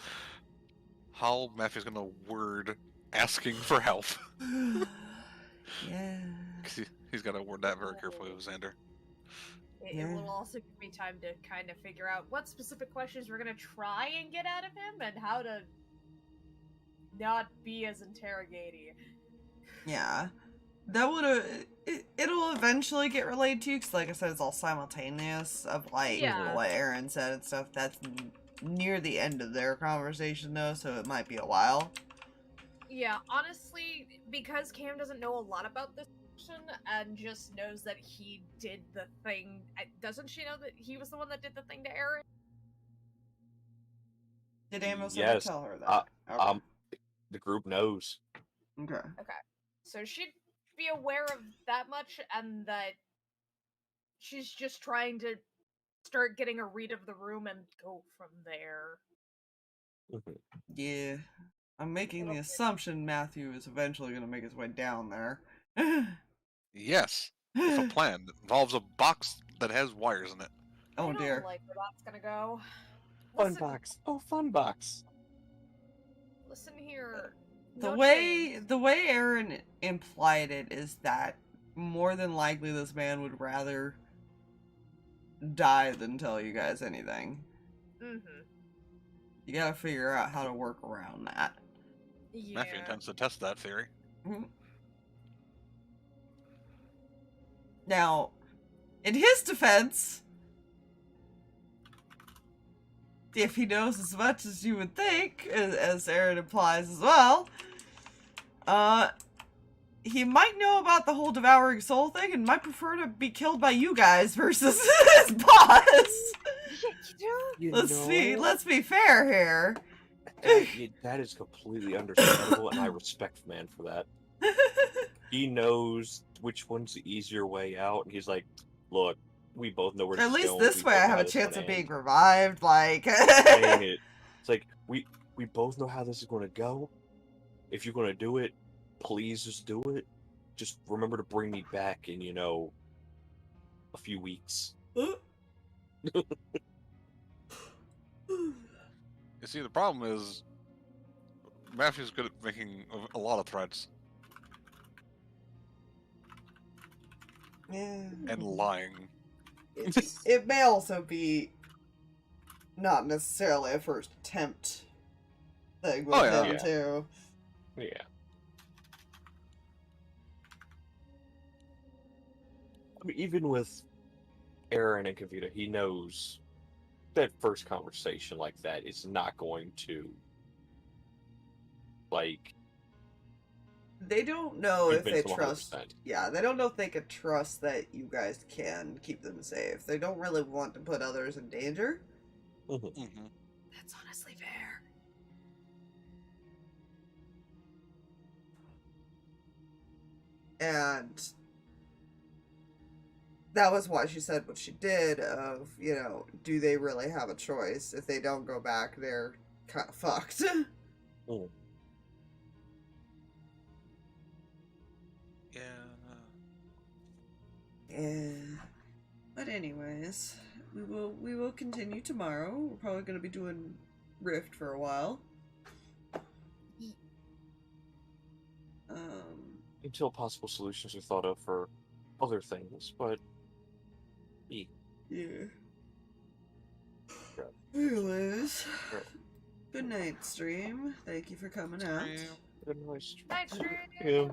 Matthew's going to word asking for help. Yeah. 'Cause he's got to word that very carefully with Cinder. It will also give me time to kind of figure out what specific questions we're gonna try and get out of him and how to not be as interrogating. Yeah. That would it'll eventually get relayed to you, because like I said, it's all simultaneous of like what Aaron said and stuff. That's near the end of their conversation though, so it might be a while. Yeah, honestly, because Cam doesn't know a lot about this person and just knows that he did the thing. Doesn't she know that he was the one that did the thing to Aaron? Did Amos ever Yes. tell her that? Okay. The group knows. Okay. So she'd be aware of that much, and that she's just trying to start getting a read of the room and go from there. Yeah. I'm making the assumption Matthew is eventually going to make his way down there. Yes, with a plan that involves a box that has wires in it. Oh I don't dear. like where that's gonna go. Fun box. Oh, fun box. Listen here. The way Aaron implied it is that more than likely this man would rather die than tell you guys anything. You gotta figure out how to work around that. Yeah. Matthew intends to test that theory. Now, in his defense, if he knows as much as you would think, as Aaron implies as well, he might know about the whole devouring soul thing and might prefer to be killed by you guys versus his boss. Let's be fair here. That is completely understandable, and I respect the man for that. He knows which one's the easier way out, and he's like, look, we both know where to At least go, this we way I both have know a how this chance one of being ends. revived, like... Dang it. It's like, we both know how this is going to go. If you're going to do it, please just do it. Just remember to bring me back in, a few weeks. You see, the problem is Matthew's good at making a lot of threats Yeah. and lying. It may also be not necessarily a first attempt thing with him, too. Yeah. I mean, even with Aaron and Kavita, he knows that first conversation like that is not going to, they don't know if they convince them trust... 100%. Yeah, they don't know if they could trust that you guys can keep them safe. They don't really want to put others in danger. That's honestly fair. And that was why she said what she did of, do they really have a choice? If they don't go back, they're kind of fucked. Yeah. But anyways, we will continue tomorrow. We're probably going to be doing Rift for a while. Until possible solutions are thought of for other things, but... Yeah. Anyways, good night, stream. Thank you for coming out. Good night, stream. Night stream. Yeah.